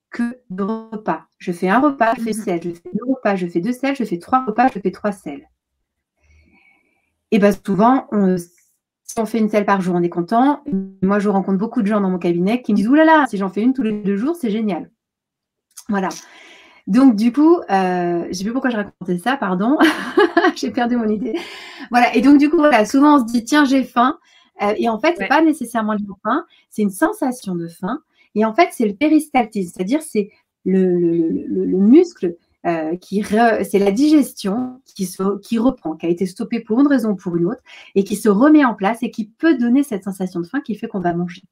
que de repas. Je fais un repas, je fais sel. Je fais 2 repas, je fais 2 sels. Je fais 3 repas, je fais 3 sels. Et bien souvent, si on fait une selle par jour, on est content. Moi, je rencontre beaucoup de gens dans mon cabinet qui me disent « Ouh là là, si j'en fais une tous les 2 jours, c'est génial. » Voilà. Donc, du coup, je ne sais plus pourquoi je racontais ça, pardon. J'ai perdu mon idée. Voilà. Et donc, du coup, voilà, souvent, on se dit « Tiens, j'ai faim. » Et en fait, ce n'est pas nécessairement la faim, c'est une sensation de faim. Et en fait, c'est le péristaltisme, c'est-à-dire c'est le muscle c'est la digestion qui reprend, qui a été stoppée pour une raison ou pour une autre, et qui se remet en place et qui peut donner cette sensation de faim qui fait qu'on va manger.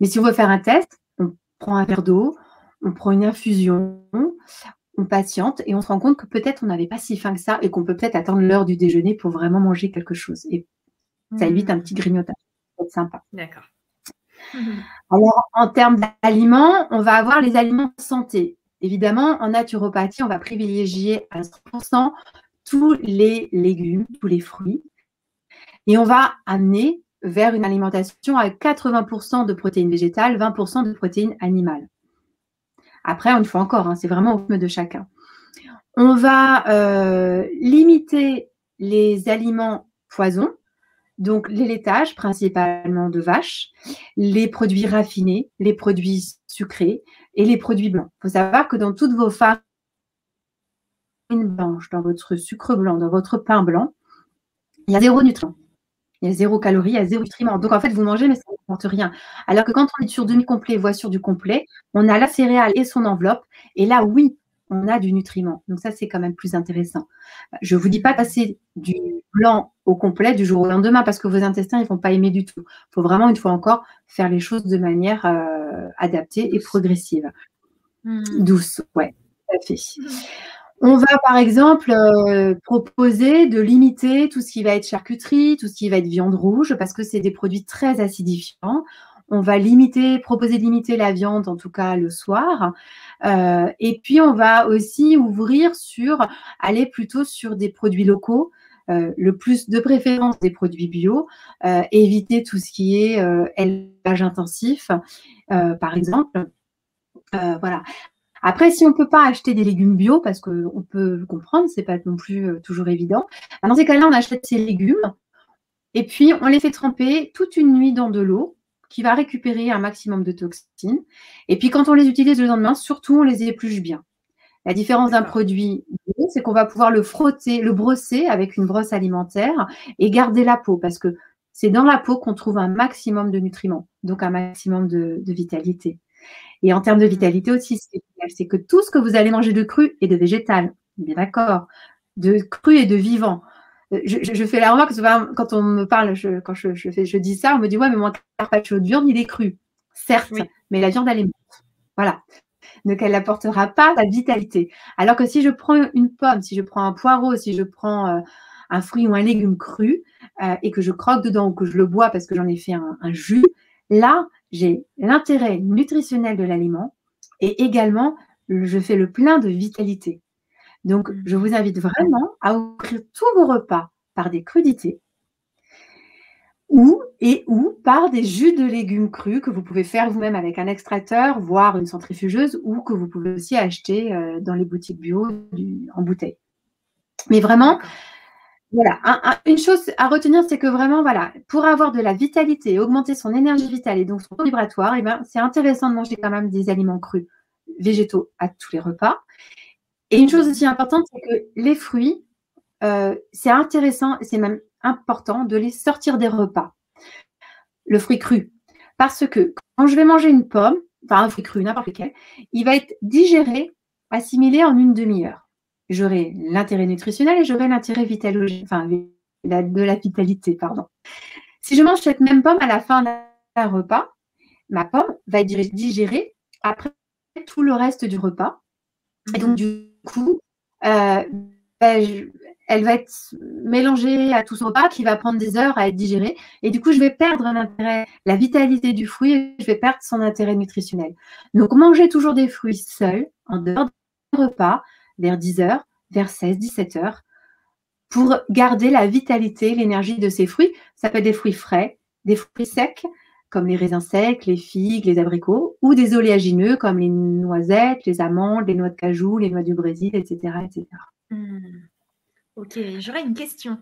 Mais si on veut faire un test, on prend un verre d'eau, on prend une infusion, on patiente et on se rend compte que peut-être on n'avait pas si faim que ça et qu'on peut peut-être attendre l'heure du déjeuner pour vraiment manger quelque chose. Et ça évite un petit grignotage. C'est sympa. D'accord. Alors, en termes d'aliments, on va avoir les aliments santé. Évidemment, en naturopathie, on va privilégier à 100% tous les légumes, tous les fruits. Et on va amener vers une alimentation à 80% de protéines végétales, 20% de protéines animales. Après, une fois encore, c'est vraiment au rythme de chacun. On va limiter les aliments poisons, donc les laitages, principalement de vaches, les produits raffinés, les produits sucrés et les produits blancs. Il faut savoir que dans toutes vos farines blanches, dans votre sucre blanc, dans votre pain blanc, il y a 0 nutriments. Il y a 0 calories, il y a 0 nutriments. Donc, en fait, vous mangez, mais ça ne n'apporte rien. Alors que quand on est sur demi-complet, voire sur du complet, on a la céréale et son enveloppe. Et là, oui, on a du nutriment. Donc, ça, c'est quand même plus intéressant. Je ne vous dis pas passer du blanc au complet du jour au lendemain parce que vos intestins, ils ne vont pas aimer du tout. Il faut vraiment, une fois encore, faire les choses de manière adaptée et progressive. Douce, ouais, tout à fait. On va, par exemple, proposer de limiter tout ce qui va être charcuterie, tout ce qui va être viande rouge, parce que c'est des produits très acidifiants. On va proposer de limiter la viande, en tout cas le soir. Et puis, on va aussi aller plutôt sur des produits locaux, le plus de préférence des produits bio, éviter tout ce qui est élevage intensif, par exemple. Voilà. Après, si on ne peut pas acheter des légumes bio, parce qu'on peut le comprendre, ce n'est pas non plus toujours évident, dans ces cas-là, on achète ces légumes et puis on les fait tremper toute une nuit dans de l'eau qui va récupérer un maximum de toxines. Et puis, quand on les utilise le lendemain, surtout, on les épluche bien. La différence d'un produit, c'est qu'on va pouvoir le frotter, le brosser avec une brosse alimentaire et garder la peau parce que c'est dans la peau qu'on trouve un maximum de nutriments, donc un maximum de vitalité. Et en termes de vitalité aussi, c'est que tout ce que vous allez manger de cru et de végétal, bien d'accord, de cru et de vivant. Je fais la remarque, quand on me parle, quand je dis ça, on me dit « Ouais, mais mon carpaccio de viande, il est cru. » Certes, mais la viande, elle est morte. Voilà. Donc, elle n'apportera pas la vitalité. Alors que si je prends une pomme, si je prends un poireau, si je prends un fruit ou un légume cru et que je croque dedans ou que je le bois parce que j'en ai fait un jus, là, j'ai l'intérêt nutritionnel de l'aliment et également, je fais le plein de vitalité. Donc, je vous invite vraiment à ouvrir tous vos repas par des crudités ou par des jus de légumes crus que vous pouvez faire vous-même avec un extracteur, voire une centrifugeuse, ou que vous pouvez aussi acheter dans les boutiques bio en bouteille. Mais vraiment, voilà, une chose à retenir, c'est que vraiment, voilà, pour avoir de la vitalité et augmenter son énergie vitale et donc son taux vibratoire, eh ben, c'est intéressant de manger quand même des aliments crus, végétaux à tous les repas. Et une chose aussi importante, c'est que les fruits, c'est intéressant, c'est même important de les sortir des repas. Le fruit cru. Parce que quand je vais manger une pomme, enfin un fruit cru, n'importe lequel, il va être digéré, assimilé en une demi-heure. J'aurai l'intérêt nutritionnel et j'aurai l'intérêt vitalogique, enfin de la vitalité, pardon. Si je mange cette même pomme à la fin d'un repas, ma pomme va être digérée après tout le reste du repas. Et donc, du coup, elle va être mélangée à tout son repas qui va prendre des heures à être digérée. Et du coup, je vais perdre l'intérêt, la vitalité du fruit et je vais perdre son intérêt nutritionnel. Donc, mangez toujours des fruits seuls, en dehors du repas, vers 10 heures, vers 16, 17 heures, pour garder la vitalité, l'énergie de ces fruits. Ça peut être des fruits frais, des fruits secs, comme les raisins secs, les figues, les abricots, ou des oléagineux comme les noisettes, les amandes, les noix de cajou, les noix du Brésil, etc. etc. Ok, j'aurais une question.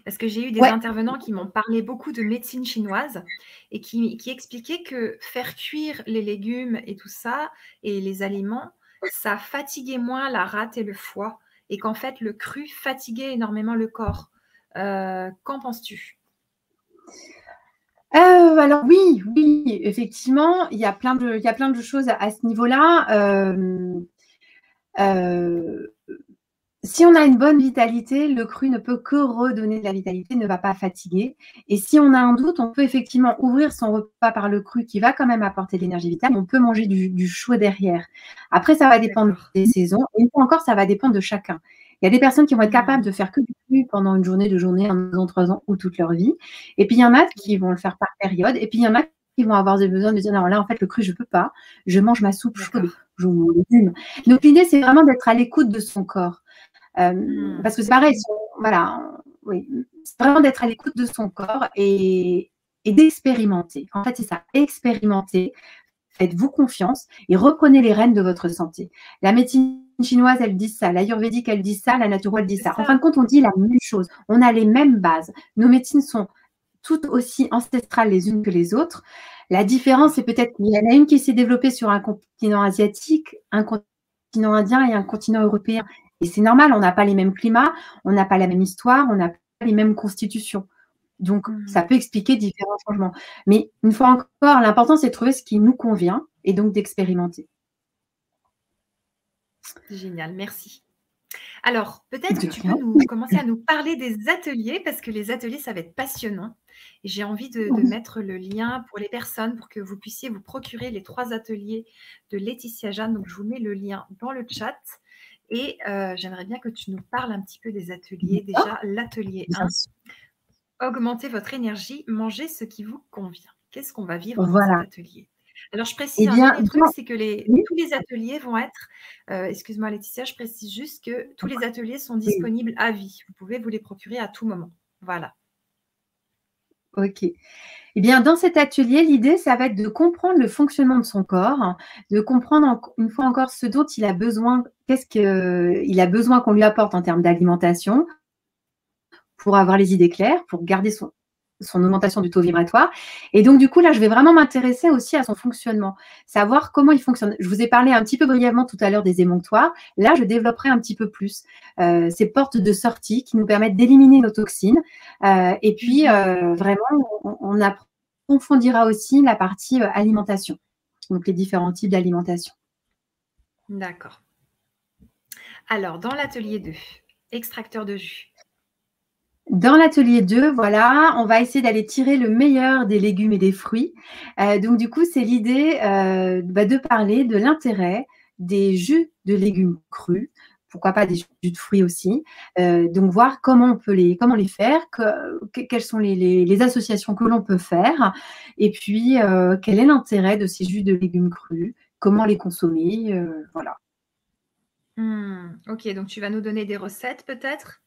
Parce que j'ai eu des intervenants qui m'ont parlé beaucoup de médecine chinoise et qui expliquaient que faire cuire les légumes et tout ça, et les aliments, ça fatiguait moins la rate et le foie, et qu'en fait, le cru fatiguait énormément le corps. Qu'en penses-tu ? Alors oui, effectivement, il y a plein de choses à ce niveau-là. Si on a une bonne vitalité, le cru ne peut que redonner de la vitalité, ne va pas fatiguer. Et si on a un doute, on peut effectivement ouvrir son repas par le cru qui va quand même apporter de l'énergie vitale. On peut manger du chaud derrière. Après, ça va dépendre des saisons. Et une fois encore, ça va dépendre de chacun. Il y a des personnes qui vont être capables de faire que du cru pendant une journée, 2 journées, 1 an, 3 ans ou toute leur vie. Et puis, il y en a qui vont le faire par période. Et puis, il y en a qui vont avoir besoin de dire non, là, en fait, le cru, je ne peux pas. Je mange ma soupe chaude, je mange mon légume. Donc, l'idée, c'est vraiment d'être à l'écoute de son corps. Parce que c'est pareil, c'est vraiment d'être à l'écoute de son corps et d'expérimenter. En fait, c'est ça, expérimenter, faites-vous confiance et reprenez les rênes de votre santé. La médecine chinoise, elle dit ça, l'ayurvédique, elle dit ça, la naturo, elle dit ça. En fin de compte, on dit la même chose. On a les mêmes bases. Nos médecines sont toutes aussi ancestrales les unes que les autres. La différence, c'est peut-être qu'il y en a une qui s'est développée sur un continent asiatique, un continent indien et un continent européen. Et c'est normal, on n'a pas les mêmes climats, on n'a pas la même histoire, on n'a pas les mêmes constitutions. Donc, ça peut expliquer différents changements. Mais une fois encore, l'important, c'est de trouver ce qui nous convient et donc d'expérimenter. Génial, merci. Alors, peut-être que tu peux commencer à nous parler des ateliers, parce que les ateliers, ça va être passionnant. Et j'ai envie de mettre le lien pour les personnes, pour que vous puissiez vous procurer les 3 ateliers de Laetitia Jeanne. Donc, je vous mets le lien dans le chat. Et j'aimerais bien que tu nous parles un petit peu des ateliers. Déjà, l'atelier 1, augmenter votre énergie, manger ce qui vous convient. Qu'est-ce qu'on va vivre dans cet atelier ? Alors, je précise un dernier truc, c'est que tous les ateliers vont être, excuse-moi Laetitia, je précise juste que tous les ateliers sont disponibles à vie. Vous pouvez vous les procurer à tout moment. Voilà. Ok. Eh bien, dans cet atelier, l'idée, ça va être de comprendre le fonctionnement de son corps, de comprendre une fois encore ce dont il a besoin, qu'est-ce qu'il a besoin qu'on lui apporte en termes d'alimentation pour avoir les idées claires, pour garder son augmentation du taux vibratoire. Et donc, du coup, là, je vais vraiment m'intéresser aussi à son fonctionnement, savoir comment il fonctionne. Je vous ai parlé un petit peu brièvement tout à l'heure des émonctoires. Là, je développerai un petit peu plus ces portes de sortie qui nous permettent d'éliminer nos toxines. Et puis, vraiment, on approfondira aussi la partie alimentation, donc les différents types d'alimentation. D'accord. Alors, dans l'atelier 2, extracteur de jus. Dans l'atelier 2, voilà, on va essayer d'aller tirer le meilleur des légumes et des fruits. Donc, du coup, c'est l'idée de parler de l'intérêt des jus de légumes crus, pourquoi pas des jus de fruits aussi. Donc, voir comment comment les faire, quelles sont les associations que l'on peut faire, et puis quel est l'intérêt de ces jus de légumes crus, comment les consommer, voilà. Ok, donc tu vas nous donner des recettes peut-être?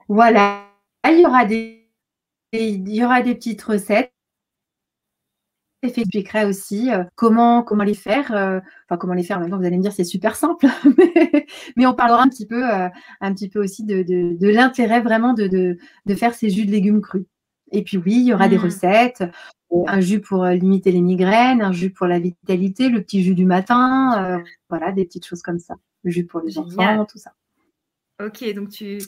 Voilà, il y aura des petites recettes. J'expliquerai aussi comment les faire. Enfin, comment les faire, maintenant, vous allez me dire, c'est super simple. Mais on parlera un petit peu aussi de l'intérêt vraiment de faire ces jus de légumes crus. Et puis oui, il y aura des recettes. Un jus pour limiter les migraines, un jus pour la vitalité, le petit jus du matin. Voilà, des petites choses comme ça. Le jus pour les enfants, tout ça. Ok, donc tu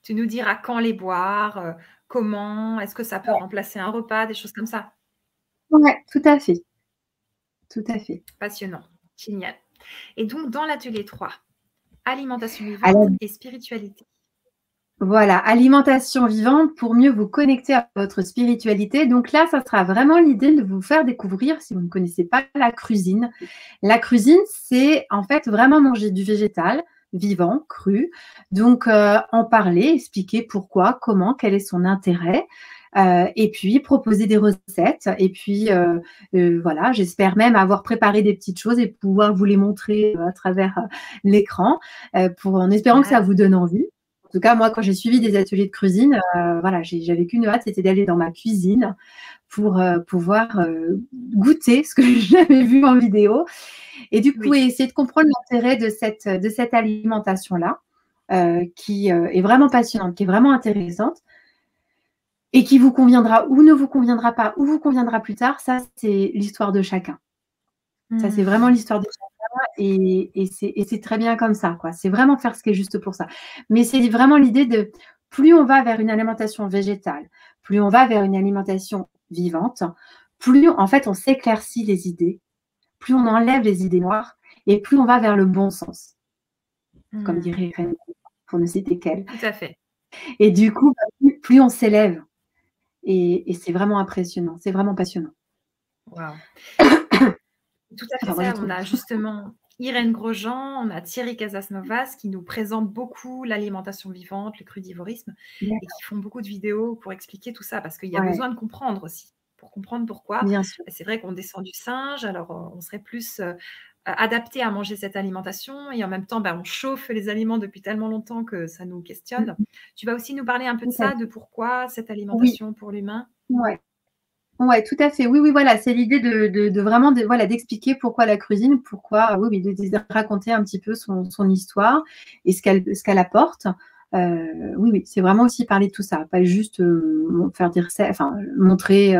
nous diras quand les boire, comment, est-ce que ça peut remplacer un repas, des choses comme ça? Oui, tout à fait. Tout à fait. Passionnant, génial. Et donc, dans l'atelier 3, alimentation vivante et spiritualité. Voilà, alimentation vivante pour mieux vous connecter à votre spiritualité. Donc là, ça sera vraiment l'idée de vous faire découvrir, si vous ne connaissez pas, la crusine. La crusine, c'est en fait vraiment manger du végétal, vivant, cru. Donc, en parler, expliquer pourquoi, comment, quel est son intérêt. Et puis, proposer des recettes. Et puis, voilà, j'espère même avoir préparé des petites choses et pouvoir vous les montrer à travers l'écran en espérant que ça vous donne envie. En tout cas, moi, quand j'ai suivi des ateliers de cuisine, voilà, j'avais qu'une hâte, c'était d'aller dans ma cuisine pour pouvoir goûter ce que j'avais vu en vidéo. Et du coup, essayer de comprendre l'intérêt de cette alimentation-là, qui est vraiment passionnante, qui est vraiment intéressante, et qui vous conviendra ou ne vous conviendra pas, ou vous conviendra plus tard. Ça, c'est l'histoire de chacun. Ça, c'est vraiment l'histoire de chacun et c'est très bien comme ça, quoi. C'est vraiment faire ce qui est juste pour ça. Mais c'est vraiment l'idée de plus on va vers une alimentation végétale, plus on va vers une alimentation vivante, plus en fait on s'éclaircit les idées, plus on enlève les idées noires et plus on va vers le bon sens, comme dirait Irène, pour ne citer qu'elle. Tout à fait. Et du coup, plus on s'élève et c'est vraiment impressionnant, c'est vraiment passionnant. Wow. Tout à fait ça. On a justement Irène Grosjean, on a Thierry Casasnovas qui nous présentent beaucoup l'alimentation vivante, le crudivorisme et qui font beaucoup de vidéos pour expliquer tout ça parce qu'il y a besoin de comprendre aussi, pour comprendre pourquoi. Bien sûr. C'est vrai qu'on descend du singe, alors on serait plus adapté à manger cette alimentation et en même temps, on chauffe les aliments depuis tellement longtemps que ça nous questionne. Tu vas aussi nous parler un peu de ça, de pourquoi cette alimentation pour l'humain? Oui, tout à fait. Oui, voilà, c'est l'idée de vraiment d'expliquer pourquoi la cuisine, pourquoi, de raconter un petit peu son histoire et ce qu'elle apporte. Oui, c'est vraiment aussi parler de tout ça, pas juste faire des recettes, enfin montrer.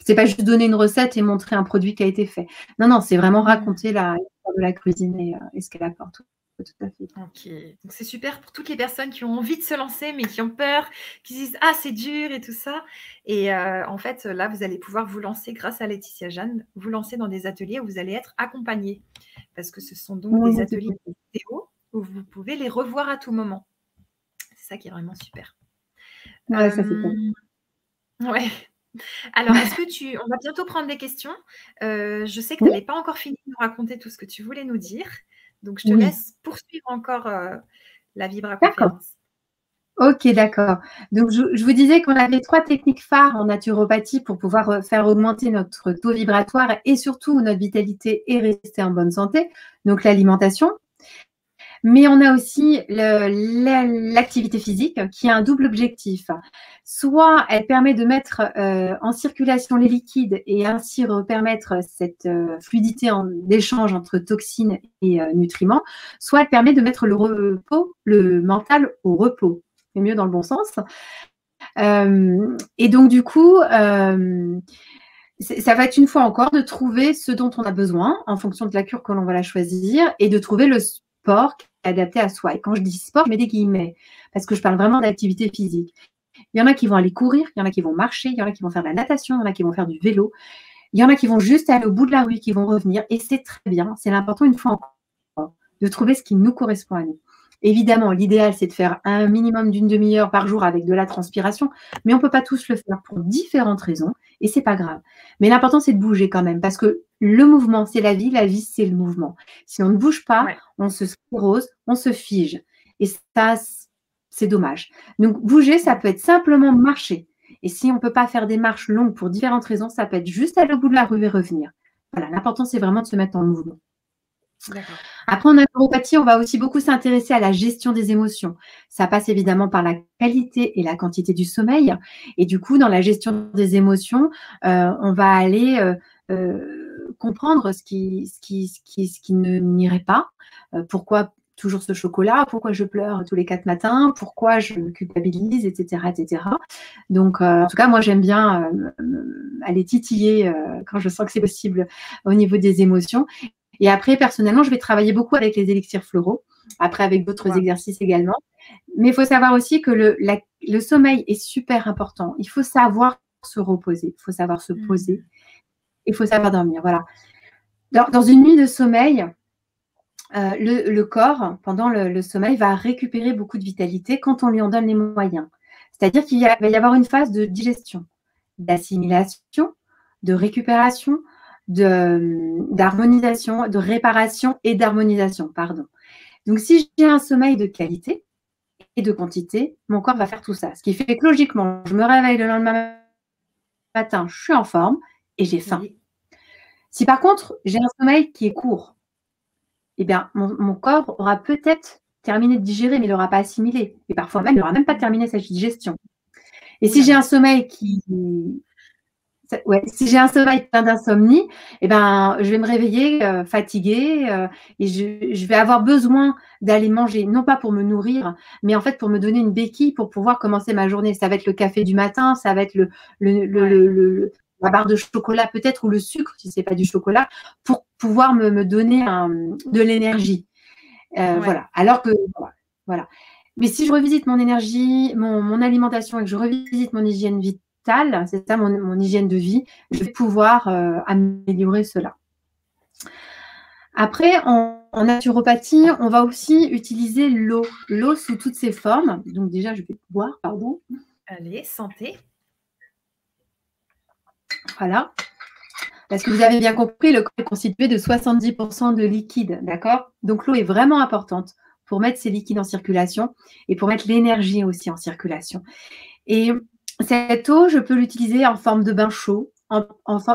C'est pas juste donner une recette et montrer un produit qui a été fait. Non, c'est vraiment raconter l'histoire de la cuisine et ce qu'elle apporte. Tout à fait. Ok, donc c'est super pour toutes les personnes qui ont envie de se lancer mais qui ont peur, qui se disent « Ah, c'est dur » et tout ça. Et en fait, là, vous allez pouvoir vous lancer grâce à Laetitia Jeanne, vous lancer dans des ateliers où vous allez être accompagné parce que ce sont donc des ateliers vidéo où vous pouvez les revoir à tout moment. C'est ça qui est vraiment super. Ouais, ça c'est cool. Ouais. Alors, on va bientôt prendre des questions. Je sais que tu n'avais pas encore fini de nous raconter tout ce que tu voulais nous dire. Donc, je te laisse poursuivre encore la vibra-conférence. Ok, d'accord. Donc, je vous disais qu'on avait 3 techniques phares en naturopathie pour pouvoir faire augmenter notre taux vibratoire et surtout notre vitalité et rester en bonne santé. Donc, l'alimentation. Mais on a aussi l'activité physique qui a un double objectif. Soit elle permet de mettre en circulation les liquides et ainsi permettre cette fluidité d'échange entre toxines et nutriments, soit elle permet de mettre le mental au repos. C'est mieux dans le bon sens. Et donc, du coup, ça va être une fois encore de trouver ce dont on a besoin en fonction de la cure que l'on va la choisir et de trouver le sport qui est adapté à soi. Et quand je dis sport, je mets des guillemets parce que je parle vraiment d'activité physique. Il y en a qui vont aller courir, il y en a qui vont marcher, il y en a qui vont faire de la natation, il y en a qui vont faire du vélo, il y en a qui vont juste aller au bout de la rue, qui vont revenir. Et c'est très bien. C'est l'important, une fois encore, de trouver ce qui nous correspond à nous. Évidemment, l'idéal, c'est de faire un minimum d'une demi-heure par jour avec de la transpiration, mais on ne peut pas tous le faire pour différentes raisons, et c'est pas grave. Mais l'important, c'est de bouger quand même, parce que le mouvement, c'est la vie, c'est le mouvement. Si on ne bouge pas, on se sclérose, on se fige. Et ça, c'est dommage. Donc, bouger, ça peut être simplement marcher. Et si on ne peut pas faire des marches longues pour différentes raisons, ça peut être juste aller au bout de la rue et revenir. Voilà, l'important, c'est vraiment de se mettre en mouvement. Après, en naturopathie, on va aussi beaucoup s'intéresser à la gestion des émotions. Ça passe évidemment par la qualité et la quantité du sommeil. Et du coup, dans la gestion des émotions, on va aller comprendre ce qui ne n'irait pas. Pourquoi toujours ce chocolat? Pourquoi je pleure tous les 4 matins? Pourquoi je culpabilise, etc., etc. Donc, en tout cas, moi, j'aime bien aller titiller quand je sens que c'est possible au niveau des émotions. Et après, personnellement, je vais travailler beaucoup avec les élixirs floraux, après avec d'autres exercices également. Mais il faut savoir aussi que le sommeil est super important. Il faut savoir se reposer, il faut savoir se poser, il faut savoir dormir. Voilà. Dans une nuit de sommeil, le corps, pendant le sommeil, va récupérer beaucoup de vitalité quand on lui en donne les moyens. C'est-à-dire qu'il va y avoir une phase de digestion, d'assimilation, de récupération, d'harmonisation, de réparation et d'harmonisation, pardon. Donc, si j'ai un sommeil de qualité et de quantité, mon corps va faire tout ça. Ce qui fait que logiquement, je me réveille le lendemain matin, je suis en forme et j'ai faim. Si par contre, j'ai un sommeil qui est court, eh bien, mon corps aura peut-être terminé de digérer, mais il n'aura pas assimilé. Et parfois même, il n'aura même pas terminé sa digestion. Et si j'ai un sommeil si j'ai un sommeil plein d'insomnie, eh ben, je vais me réveiller fatiguée et je vais avoir besoin d'aller manger, non pas pour me nourrir, mais en fait pour me donner une béquille pour pouvoir commencer ma journée. Ça va être le café du matin, ça va être la barre de chocolat peut-être ou le sucre, si ce n'est pas du chocolat, pour pouvoir me donner de l'énergie. Voilà. Alors que, voilà. Mais si je revisite mon énergie, mon alimentation et que je revisite mon hygiène vitale, c'est ça mon hygiène de vie, je vais pouvoir améliorer cela. Après, en naturopathie, on va aussi utiliser l'eau sous toutes ses formes. Donc déjà, je vais boire, pardon. Allez, santé. Voilà. Parce que vous avez bien compris, le corps est constitué de 70% de liquide, d'accord? Donc l'eau est vraiment importante pour mettre ces liquides en circulation et pour mettre l'énergie aussi en circulation. Et cette eau, je peux l'utiliser en forme de bain chaud,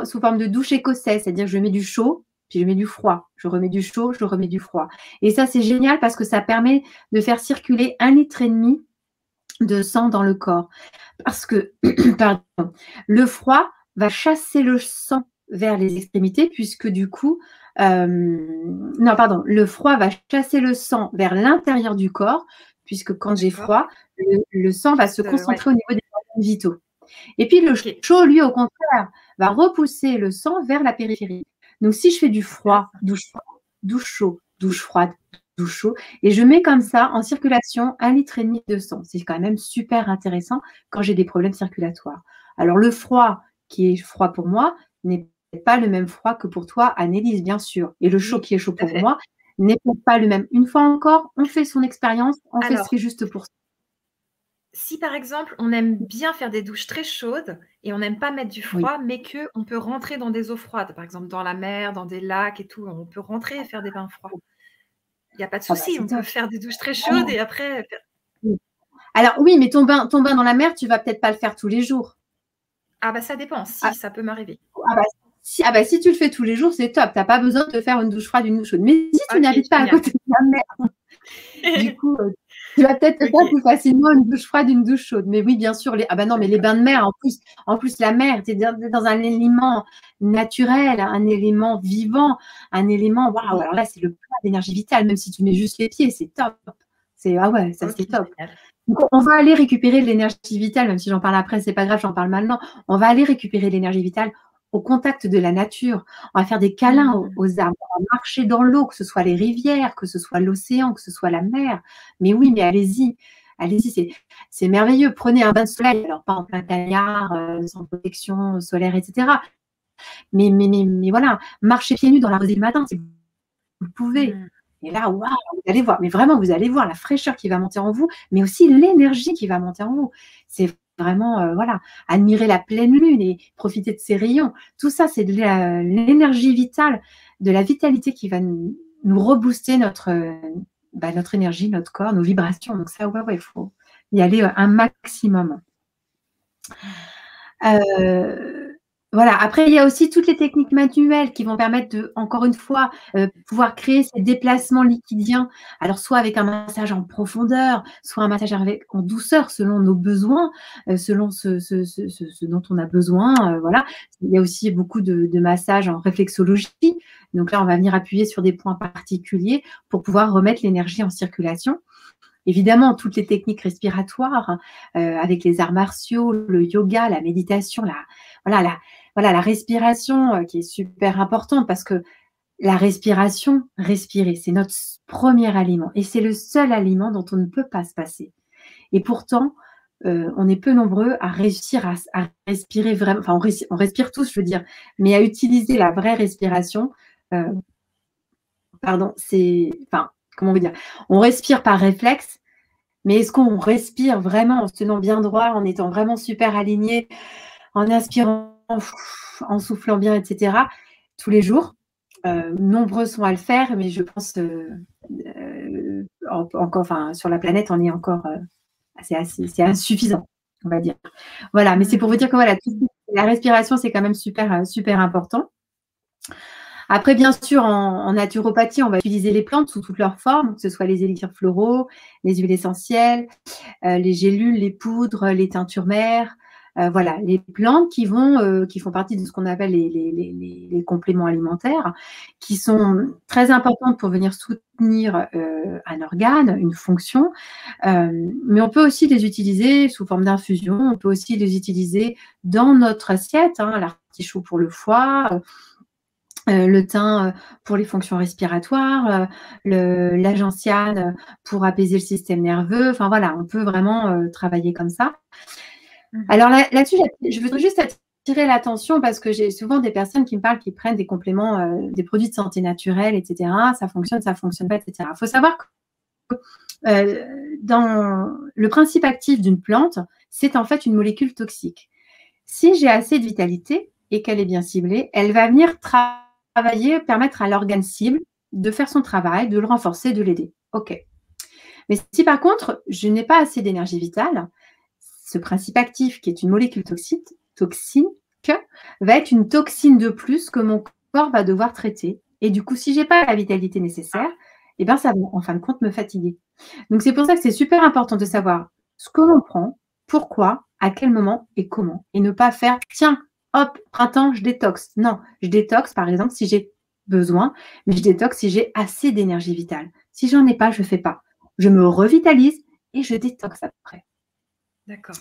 sous forme de douche écossaise, c'est-à-dire que je mets du chaud, puis je mets du froid. Je remets du chaud, je remets du froid. Et ça, c'est génial parce que ça permet de faire circuler 1,5 litre de sang dans le corps. Parce que, pardon, le froid va chasser le sang vers les extrémités, puisque du coup, le froid va chasser le sang vers l'intérieur du corps, puisque quand j'ai froid, le sang va se concentrer au niveau des organes vitaux. Et puis le chaud, lui, au contraire, va repousser le sang vers la périphérie. Donc, si je fais du froid, douche chaud, douche froide, douche chaud, et je mets comme ça en circulation 1,5 litre de sang. C'est quand même super intéressant quand j'ai des problèmes circulatoires. Alors, le froid qui est froid pour moi n'est pas le même froid que pour toi, Annelise, bien sûr. Et le chaud qui est chaud pour moi n'est pas le même. Une fois encore, on fait son expérience, on fait ce qui est juste pour ça. Si par exemple, on aime bien faire des douches très chaudes et on n'aime pas mettre du froid, mais qu'on peut rentrer dans des eaux froides, par exemple dans la mer, dans des lacs et tout, on peut rentrer et faire des bains froids. Il n'y a pas de souci, on peut faire des douches très chaudes et après… Alors oui, mais ton bain dans la mer, tu vas peut-être pas le faire tous les jours. Ah bah ça dépend, si, ça peut m'arriver. Si tu le fais tous les jours, c'est top. Tu n'as pas besoin de faire une douche froide, une douche chaude. Mais si tu n'habites pas à côté de la mer, du coup, tu vas peut-être faire plus facilement une douche froide, une douche chaude. Mais oui, bien sûr, mais les bains de mer, en plus la mer, tu es dans un élément naturel, un élément vivant, un élément, waouh, alors là, c'est le plein d'énergie vitale, même si tu mets juste les pieds, c'est top. C'est top. Donc, on va aller récupérer l'énergie vitale, même si j'en parle après, c'est pas grave, j'en parle maintenant. On va aller récupérer l'énergie vitale au contact de la nature. On va faire des câlins aux arbres, on va marcher dans l'eau, que ce soit les rivières, que ce soit l'océan, que ce soit la mer. Mais oui, mais allez-y, allez-y, c'est merveilleux. Prenez un bain de soleil, alors pas en plein cagnard, sans protection solaire, etc. Mais voilà, marchez pieds nus dans la rosée du matin, si vous pouvez. Et là, waouh, vous allez voir, mais vraiment, vous allez voir la fraîcheur qui va monter en vous, mais aussi l'énergie qui va monter en vous. C'est vraiment, voilà, admirer la pleine lune et profiter de ses rayons. Tout ça, c'est de l'énergie vitale, de la vitalité qui va nous rebooster notre énergie, notre corps, nos vibrations. Donc ça, ouais, il faut y aller un maximum. Voilà. Après, il y a aussi toutes les techniques manuelles qui vont permettre de, encore une fois, pouvoir créer ces déplacements liquidiens. Alors, soit avec un massage en profondeur, soit un massage en douceur, selon nos besoins, selon ce dont on a besoin. Voilà. Il y a aussi beaucoup de massages en réflexologie. Donc là, on va venir appuyer sur des points particuliers pour pouvoir remettre l'énergie en circulation. Évidemment, toutes les techniques respiratoires, avec les arts martiaux, le yoga, la méditation, la respiration qui est super importante parce que la respiration, respirer, c'est notre premier aliment et c'est le seul aliment dont on ne peut pas se passer. Et pourtant, on est peu nombreux à réussir à respirer vraiment, enfin on respire tous, je veux dire, mais à utiliser la vraie respiration, comment vous dire, on respire par réflexe, mais est-ce qu'on respire vraiment en se tenant bien droit, en étant vraiment super aligné, en inspirant, en soufflant bien, etc. tous les jours? Nombreux sont à le faire, mais je pense sur la planète, on est encore c'est insuffisant, on va dire. Voilà, mais c'est pour vous dire que voilà, la respiration, c'est quand même super, super important. Après, bien sûr, en naturopathie, on va utiliser les plantes sous toutes leurs formes, que ce soit les élixirs floraux, les huiles essentielles, les gélules, les poudres, les teintures mères. Voilà, les plantes qui font partie de ce qu'on appelle les compléments alimentaires, qui sont très importantes pour venir soutenir un organe, une fonction. Mais on peut aussi les utiliser sous forme d'infusion, on peut aussi les utiliser dans notre assiette, l'artichaut pour le foie, le thym pour les fonctions respiratoires, la gentiane pour apaiser le système nerveux. Enfin voilà, on peut vraiment travailler comme ça. Alors là-dessus, je veux juste attirer l'attention parce que j'ai souvent des personnes qui me parlent qui prennent des compléments, des produits de santé naturelle, etc. Ça fonctionne pas, etc. Il faut savoir que dans le principe actif d'une plante, c'est en fait une molécule toxique. Si j'ai assez de vitalité et qu'elle est bien ciblée, elle va venir travailler, permettre à l'organe cible de faire son travail, de le renforcer, de l'aider. OK. Mais si par contre, je n'ai pas assez d'énergie vitale, ce principe actif qui est une molécule toxique va être une toxine de plus que mon corps va devoir traiter. Et du coup, si je n'ai pas la vitalité nécessaire, eh ben, ça va en fin de compte me fatiguer. Donc, c'est pour ça que c'est super important de savoir ce que l'on prend, pourquoi, à quel moment et comment. Et ne pas faire, tiens, hop, printemps, je détoxe. Non, je détoxe, par exemple, si j'ai besoin, mais je détoxe si j'ai assez d'énergie vitale. Si j'en ai pas, je ne fais pas. Je me revitalise et je détoxe après. D'accord.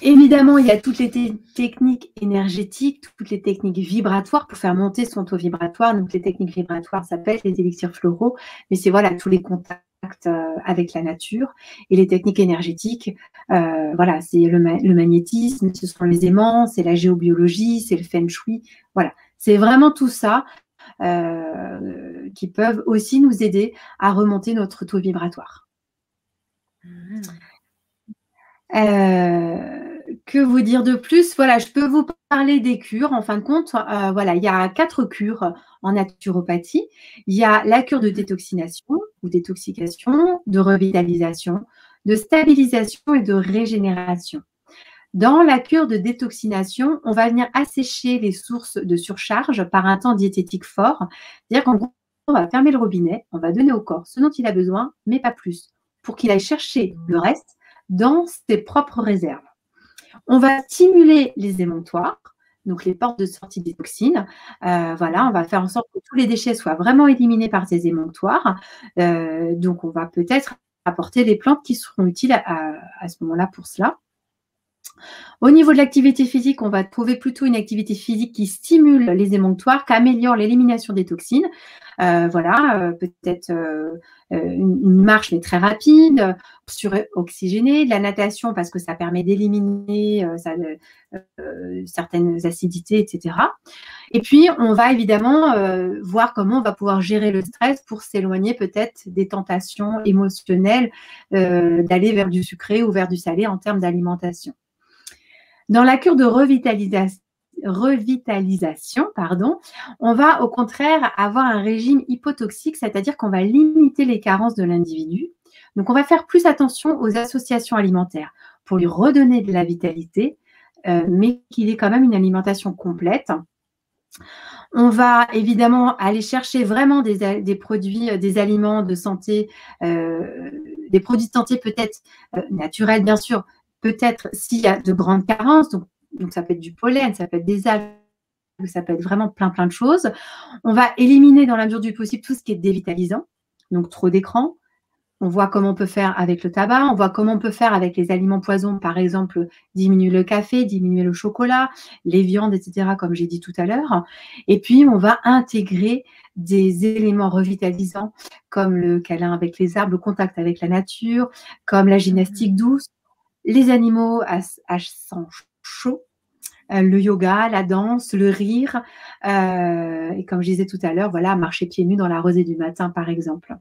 Évidemment, il y a toutes les techniques énergétiques, toutes les techniques vibratoires pour faire monter son taux vibratoire. Donc, les techniques vibratoires s'appellent les élixirs floraux, mais c'est voilà tous les contacts avec la nature. Et les techniques énergétiques, voilà, c'est le magnétisme, ce sont les aimants, c'est la géobiologie, c'est le feng shui. Voilà, c'est vraiment tout ça qui peuvent aussi nous aider à remonter notre taux vibratoire. Que vous dire de plus? Voilà, je peux vous parler des cures. En fin de compte, voilà, il y a 4 cures en naturopathie. Il y a la cure de détoxination ou détoxication, de revitalisation, de stabilisation et de régénération. Dans la cure de détoxination, on va venir assécher les sources de surcharge par un temps diététique fort. C'est-à-dire qu'en gros, on va fermer le robinet, on va donner au corps ce dont il a besoin, mais pas plus, pour qu'il aille chercher le reste dans ses propres réserves. On va stimuler les émonctoires, donc les portes de sortie des toxines. Voilà, on va faire en sorte que tous les déchets soient vraiment éliminés par ces émonctoires. Donc, on va peut-être apporter les plantes qui seront utiles à ce moment-là pour cela. Au niveau de l'activité physique, on va trouver plutôt une activité physique qui stimule les émonctoires, qui améliore l'élimination des toxines. Peut-être une marche, mais très rapide, suroxygénée, de la natation parce que ça permet d'éliminer certaines acidités, etc. Et puis, on va évidemment voir comment on va pouvoir gérer le stress pour s'éloigner peut-être des tentations émotionnelles d'aller vers du sucré ou vers du salé en termes d'alimentation. Dans la cure de revitalisation, on va au contraire avoir un régime hypotoxique, c'est-à-dire qu'on va limiter les carences de l'individu. Donc, on va faire plus attention aux associations alimentaires pour lui redonner de la vitalité, mais qu'il ait quand même une alimentation complète. On va évidemment aller chercher vraiment des produits, des aliments de santé, des produits de santé peut-être naturels, bien sûr, peut-être s'il y a de grandes carences, donc ça peut être du pollen, ça peut être des algues, ça peut être vraiment plein de choses. On va éliminer dans la mesure du possible tout ce qui est dévitalisant, donc trop d'écran. On voit comment on peut faire avec le tabac, on voit comment on peut faire avec les aliments poisons, par exemple, diminuer le café, diminuer le chocolat, les viandes, etc., comme j'ai dit tout à l'heure. Et puis, on va intégrer des éléments revitalisants comme le câlin avec les arbres, le contact avec la nature, comme la gymnastique douce, les animaux à sang chaud, le yoga, la danse, le rire, et comme je disais tout à l'heure, voilà, marcher pieds nus dans la rosée du matin, par exemple.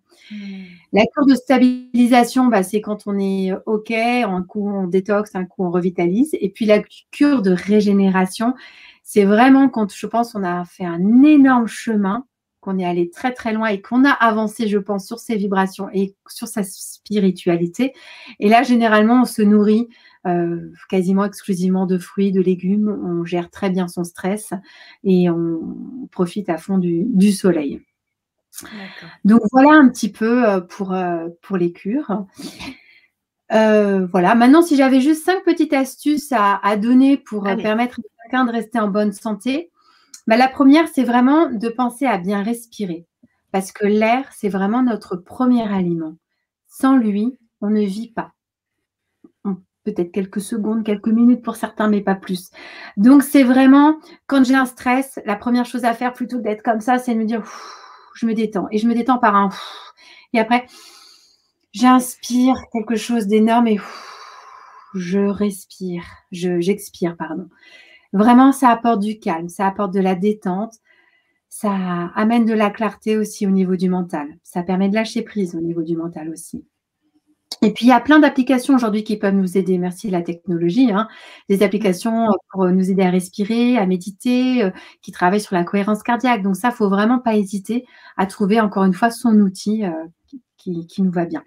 La cure de stabilisation, c'est quand on est OK, un coup on détoxe, un coup on revitalise. Et puis la cure de régénération, c'est vraiment quand je pense on a fait un énorme chemin, qu'on est allé très très loin et qu'on a avancé, je pense, sur ses vibrations et sur sa spiritualité. Et là, généralement, on se nourrit quasiment exclusivement de fruits, de légumes. On gère très bien son stress et on profite à fond du soleil. Donc, voilà un petit peu pour les cures. Voilà. Maintenant, si j'avais juste 5 petites astuces à donner pour permettre à quelqu'un de rester en bonne santé, la première, c'est vraiment de penser à bien respirer parce que l'air, c'est vraiment notre premier aliment. Sans lui, on ne vit pas. Peut-être quelques secondes, quelques minutes pour certains, mais pas plus. Donc, c'est vraiment, quand j'ai un stress, la première chose à faire, plutôt que d'être comme ça, c'est de me dire, je me détends. Et je me détends par un et après, j'inspire quelque chose d'énorme et je respire, j'expire, pardon. Vraiment, ça apporte du calme, ça apporte de la détente, ça amène de la clarté aussi au niveau du mental. Ça permet de lâcher prise au niveau du mental aussi. Et puis, il y a plein d'applications aujourd'hui qui peuvent nous aider. Merci la technologie. Des applications pour nous aider à respirer, à méditer, qui travaillent sur la cohérence cardiaque. Donc ça, il ne faut vraiment pas hésiter à trouver, encore une fois, son outil qui nous va bien.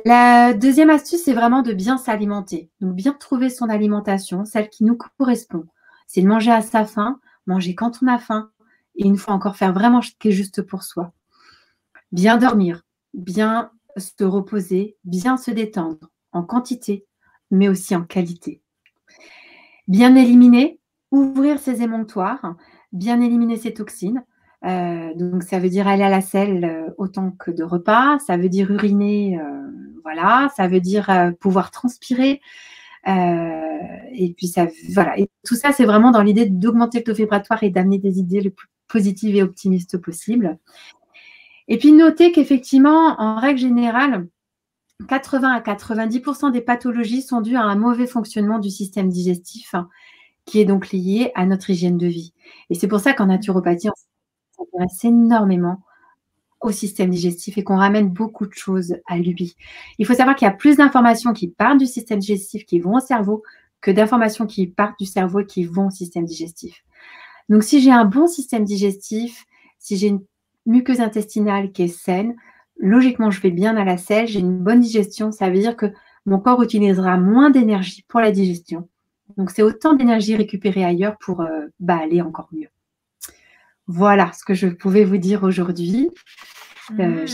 La deuxième astuce, c'est vraiment de bien s'alimenter. Donc, bien trouver son alimentation, celle qui nous correspond. C'est de manger à sa faim, manger quand on a faim. Et une fois encore, faire vraiment ce qui est juste pour soi. Bien dormir, bien se reposer, bien se détendre en quantité, mais aussi en qualité. Bien éliminer, ouvrir ses émonctoires, bien éliminer ses toxines. Donc, ça veut dire aller à la selle autant que de repas. Ça veut dire uriner, voilà. Ça veut dire pouvoir transpirer. Et puis, voilà. Et tout ça, c'est vraiment dans l'idée d'augmenter le taux vibratoire et d'amener des idées le plus positives et optimistes possible. Et puis, notez qu'effectivement, en règle générale, 80 à 90% des pathologies sont dues à un mauvais fonctionnement du système digestif, qui est donc lié à notre hygiène de vie. Et c'est pour ça qu'en naturopathie, on s'intéresse énormément au système digestif et qu'on ramène beaucoup de choses à lui. Il faut savoir qu'il y a plus d'informations qui partent du système digestif, qui vont au cerveau, que d'informations qui partent du cerveau et qui vont au système digestif. Donc, si j'ai un bon système digestif, si j'ai une muqueuse intestinale qui est saine, logiquement, je vais bien à la selle, j'ai une bonne digestion, ça veut dire que mon corps utilisera moins d'énergie pour la digestion. Donc, c'est autant d'énergie récupérée ailleurs pour aller encore mieux. Voilà ce que je pouvais vous dire aujourd'hui. J'espère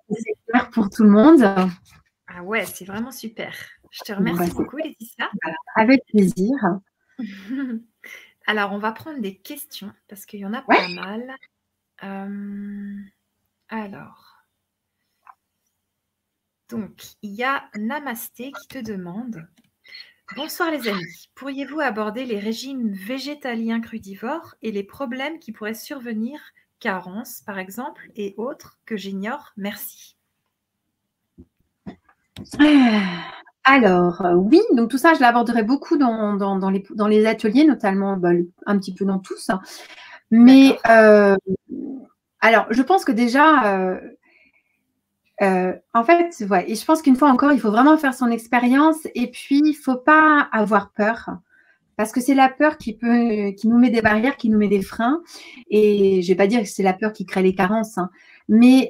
que c'est clair pour tout le monde. Ah ouais, c'est vraiment super. Je te remercie beaucoup, Laetitia. Voilà, avec plaisir. Alors, on va prendre des questions parce qu'il y en a pas mal. Alors, Donc, il y a Namasté qui te demande: bonsoir les amis, pourriez-vous aborder les régimes végétaliens crudivores et les problèmes qui pourraient survenir, carences par exemple, et autres que j'ignore? Merci. Alors, oui, donc tout ça, je l'aborderai beaucoup dans les ateliers, notamment un petit peu dans tous. Mais alors, je pense que déjà, en fait, ouais, et je pense qu'une fois encore, il faut vraiment faire son expérience et puis il ne faut pas avoir peur. Parce que c'est la peur qui nous met des barrières, qui nous met des freins. Et je ne vais pas dire que c'est la peur qui crée les carences, hein, mais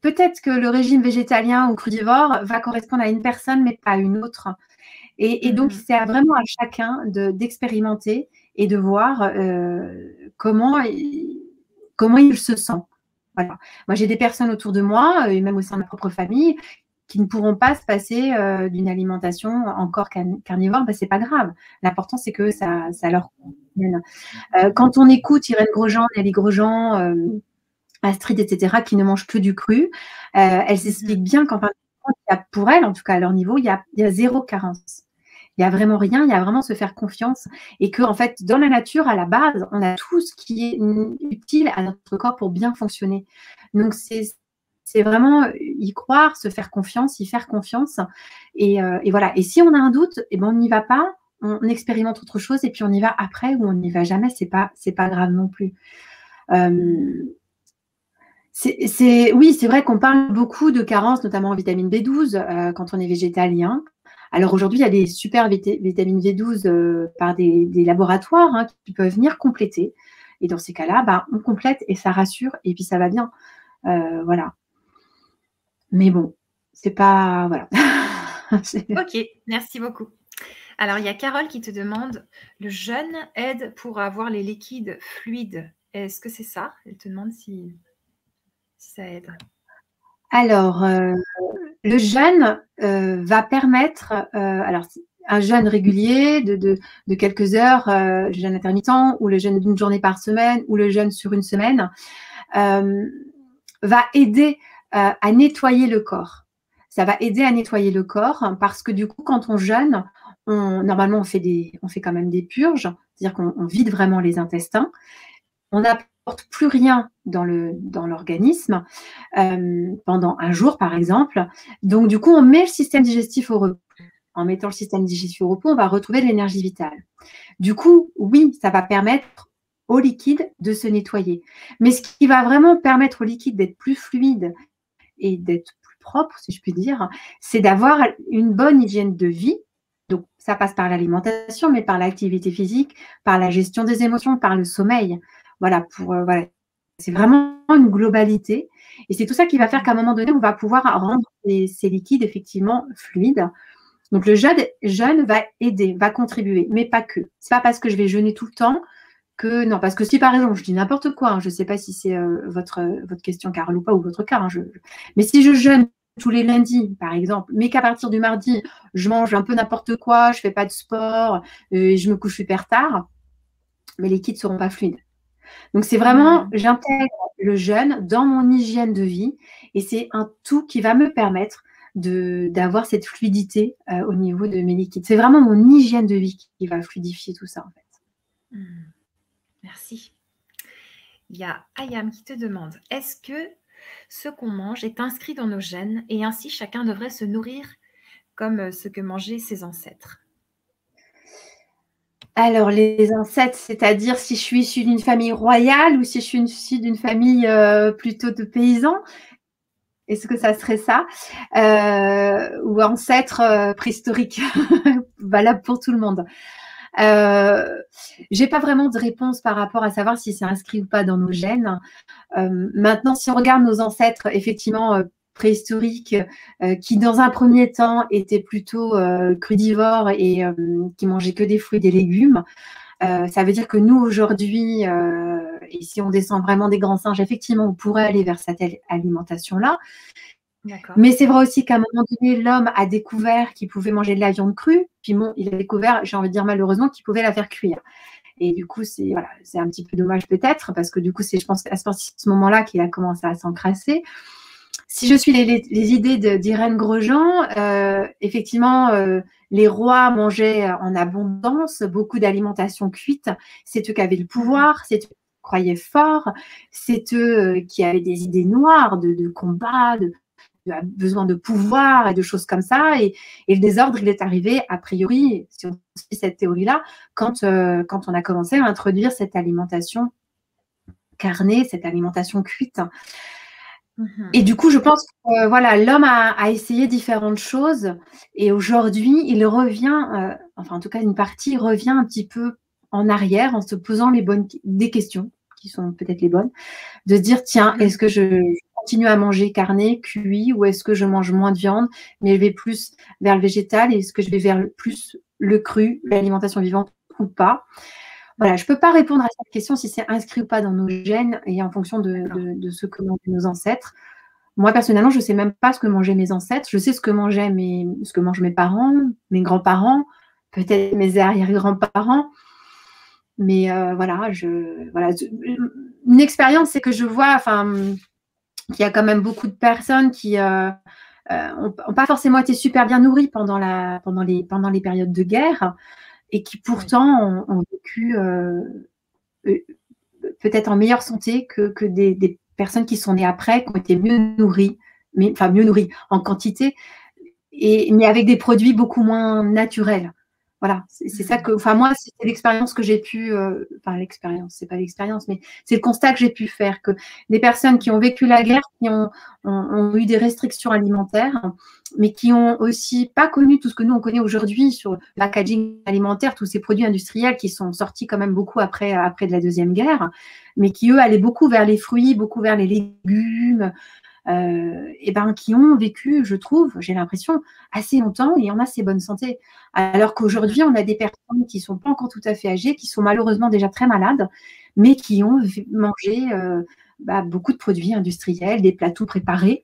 peut-être que le régime végétalien ou crudivore va correspondre à une personne, mais pas à une autre. Et donc, c'est vraiment à chacun d'expérimenter et de voir comment il se sent. Voilà. Moi, j'ai des personnes autour de moi, et même au sein de ma propre famille, qui ne pourront pas se passer d'une alimentation encore carnivore. Ben, ce n'est pas grave. L'important, c'est que ça leur convienne. Quand on écoute Irène Grosjean, Nelly Grosjean, Astrid, etc., qui ne mangent que du cru, elles s'expliquent bien qu'en fin de compte, pour elles, en tout cas à leur niveau, il y a zéro carence. Il n'y a vraiment rien, il y a vraiment se faire confiance et que, en fait, dans la nature, à la base, on a tout ce qui est utile à notre corps pour bien fonctionner. Donc, c'est vraiment y croire, se faire confiance, y faire confiance. Et voilà. Et si on a un doute, eh ben, on n'y va pas, on expérimente autre chose et puis on y va après ou on n'y va jamais. C'est pas grave non plus. Oui, c'est vrai qu'on parle beaucoup de carences, notamment en vitamine B12, quand on est végétalien. Alors aujourd'hui, il y a des super vitamines B12 par des laboratoires hein, qui peuvent venir compléter. Et dans ces cas-là, on complète et ça rassure et puis ça va bien. Voilà. Mais bon, c'est pas… Voilà. Ok, merci beaucoup. Alors, il y a Carole qui te demande: le jeûne aide pour avoir les liquides fluides. Est-ce que c'est ça? Elle te demande si ça aide. Alors, le jeûne va permettre, alors un jeûne régulier de quelques heures, le jeûne intermittent ou le jeûne d'une journée par semaine ou le jeûne sur une semaine, va aider à nettoyer le corps. Ça va aider à nettoyer le corps parce que du coup, quand on jeûne, normalement, on fait quand même des purges, c'est-à-dire qu'on vide vraiment les intestins. On n'apporte plus rien dans l'organisme pendant un jour, par exemple. Donc, du coup, on met le système digestif au repos. En mettant le système digestif au repos, on va retrouver de l'énergie vitale. Du coup, oui, ça va permettre au liquide de se nettoyer. Mais ce qui va vraiment permettre au liquide d'être plus fluide et d'être plus propre, si je puis dire, c'est d'avoir une bonne hygiène de vie. Donc, ça passe par l'alimentation, mais par l'activité physique, par la gestion des émotions, par le sommeil. Voilà, voilà. C'est vraiment une globalité. Et c'est tout ça qui va faire qu'à un moment donné, on va pouvoir rendre ces liquides effectivement fluides. Donc, le jeûne va aider, va contribuer, mais pas que. Ce n'est pas parce que je vais jeûner tout le temps que… Non, parce que si par exemple, je dis n'importe quoi, hein, je ne sais pas si c'est votre question, Carole, ou pas, ou votre cas, hein, mais si je jeûne tous les lundis, par exemple, mais qu'à partir du mardi, je mange un peu n'importe quoi, je ne fais pas de sport, et je me couche super tard, mes liquides ne seront pas fluides. Donc, c'est vraiment, j'intègre le jeûne dans mon hygiène de vie et c'est un tout qui va me permettre d'avoir cette fluidité au niveau de mes liquides. C'est vraiment mon hygiène de vie qui va fluidifier tout ça, en fait. Merci. Il y a Ayam qui te demande: est-ce que ce qu'on mange est inscrit dans nos gènes et ainsi chacun devrait se nourrir comme ce que mangeaient ses ancêtres? Alors, les ancêtres, c'est-à-dire si je suis issue d'une famille royale ou si je suis issue d'une famille plutôt de paysans, est-ce que ça serait ça ou ancêtres préhistoriques, valable pour tout le monde? J'ai pas vraiment de réponse par rapport à savoir si c'est inscrit ou pas dans nos gènes. Maintenant, si on regarde nos ancêtres, effectivement, préhistoriques, qui dans un premier temps étaient plutôt crudivores et qui mangeaient que des fruits et des légumes, ça veut dire que nous, aujourd'hui, et si on descend vraiment des grands singes, effectivement, on pourrait aller vers cette alimentation-là. Mais c'est vrai aussi qu'à un moment donné, l'homme a découvert qu'il pouvait manger de la viande crue, puis bon, il a découvert, j'ai envie de dire malheureusement, qu'il pouvait la faire cuire. Et du coup, c'est un petit peu dommage peut-être, parce que du coup, c'est, je pense, à ce moment-là qu'il a commencé à s'encrasser. si je suis les idées d'Irène Grosjean, effectivement, les rois mangeaient en abondance, beaucoup d'alimentation cuite. C'est eux qui avaient le pouvoir, c'est eux qui croyaient fort, c'est eux qui avaient des idées noires de combat, de besoin de pouvoir et de choses comme ça. Et le désordre, il est arrivé, a priori, si on suit cette théorie-là, quand on a commencé à introduire cette alimentation carnée, cette alimentation cuite. Et du coup, je pense que voilà, l'homme a essayé différentes choses et aujourd'hui, il revient, enfin en tout cas une partie revient un petit peu en arrière en se posant des questions qui sont peut-être les bonnes, de se dire tiens, est-ce que je continue à manger carné, cuit, ou est-ce que je mange moins de viande, mais je vais plus vers le végétal, et est-ce que je vais vers plus le cru, l'alimentation vivante ou pas? Voilà, je ne peux pas répondre à cette question si c'est inscrit ou pas dans nos gènes et en fonction de ce que mangeaient nos ancêtres. Moi, personnellement, je ne sais même pas ce que mangeaient mes ancêtres. Je sais ce que mangent mes parents, mes grands-parents, peut-être mes arrière-grands-parents. Mais voilà, une expérience, c'est que je vois qu'il y a quand même beaucoup de personnes qui n'ont pas forcément été super bien nourries pendant les périodes de guerre et qui pourtant ont vécu peut-être en meilleure santé que des personnes qui sont nées après, qui ont été mieux nourries en quantité, mais avec des produits beaucoup moins naturels. Voilà, c'est ça que, moi, c'est l'expérience que j'ai pu, l'expérience, c'est pas l'expérience, mais c'est le constat que j'ai pu faire, que des personnes qui ont vécu la guerre, qui ont eu des restrictions alimentaires, mais qui ont aussi pas connu tout ce que nous on connaît aujourd'hui sur le packaging alimentaire, tous ces produits industriels qui sont sortis quand même beaucoup après de la Deuxième Guerre, mais qui eux allaient beaucoup vers les fruits, beaucoup vers les légumes, qui ont vécu, je trouve, j'ai l'impression, assez longtemps et en assez bonne santé. Alors qu'aujourd'hui, on a des personnes qui ne sont pas encore tout à fait âgées, qui sont malheureusement déjà très malades, mais qui ont mangé beaucoup de produits industriels, des plats tout préparés,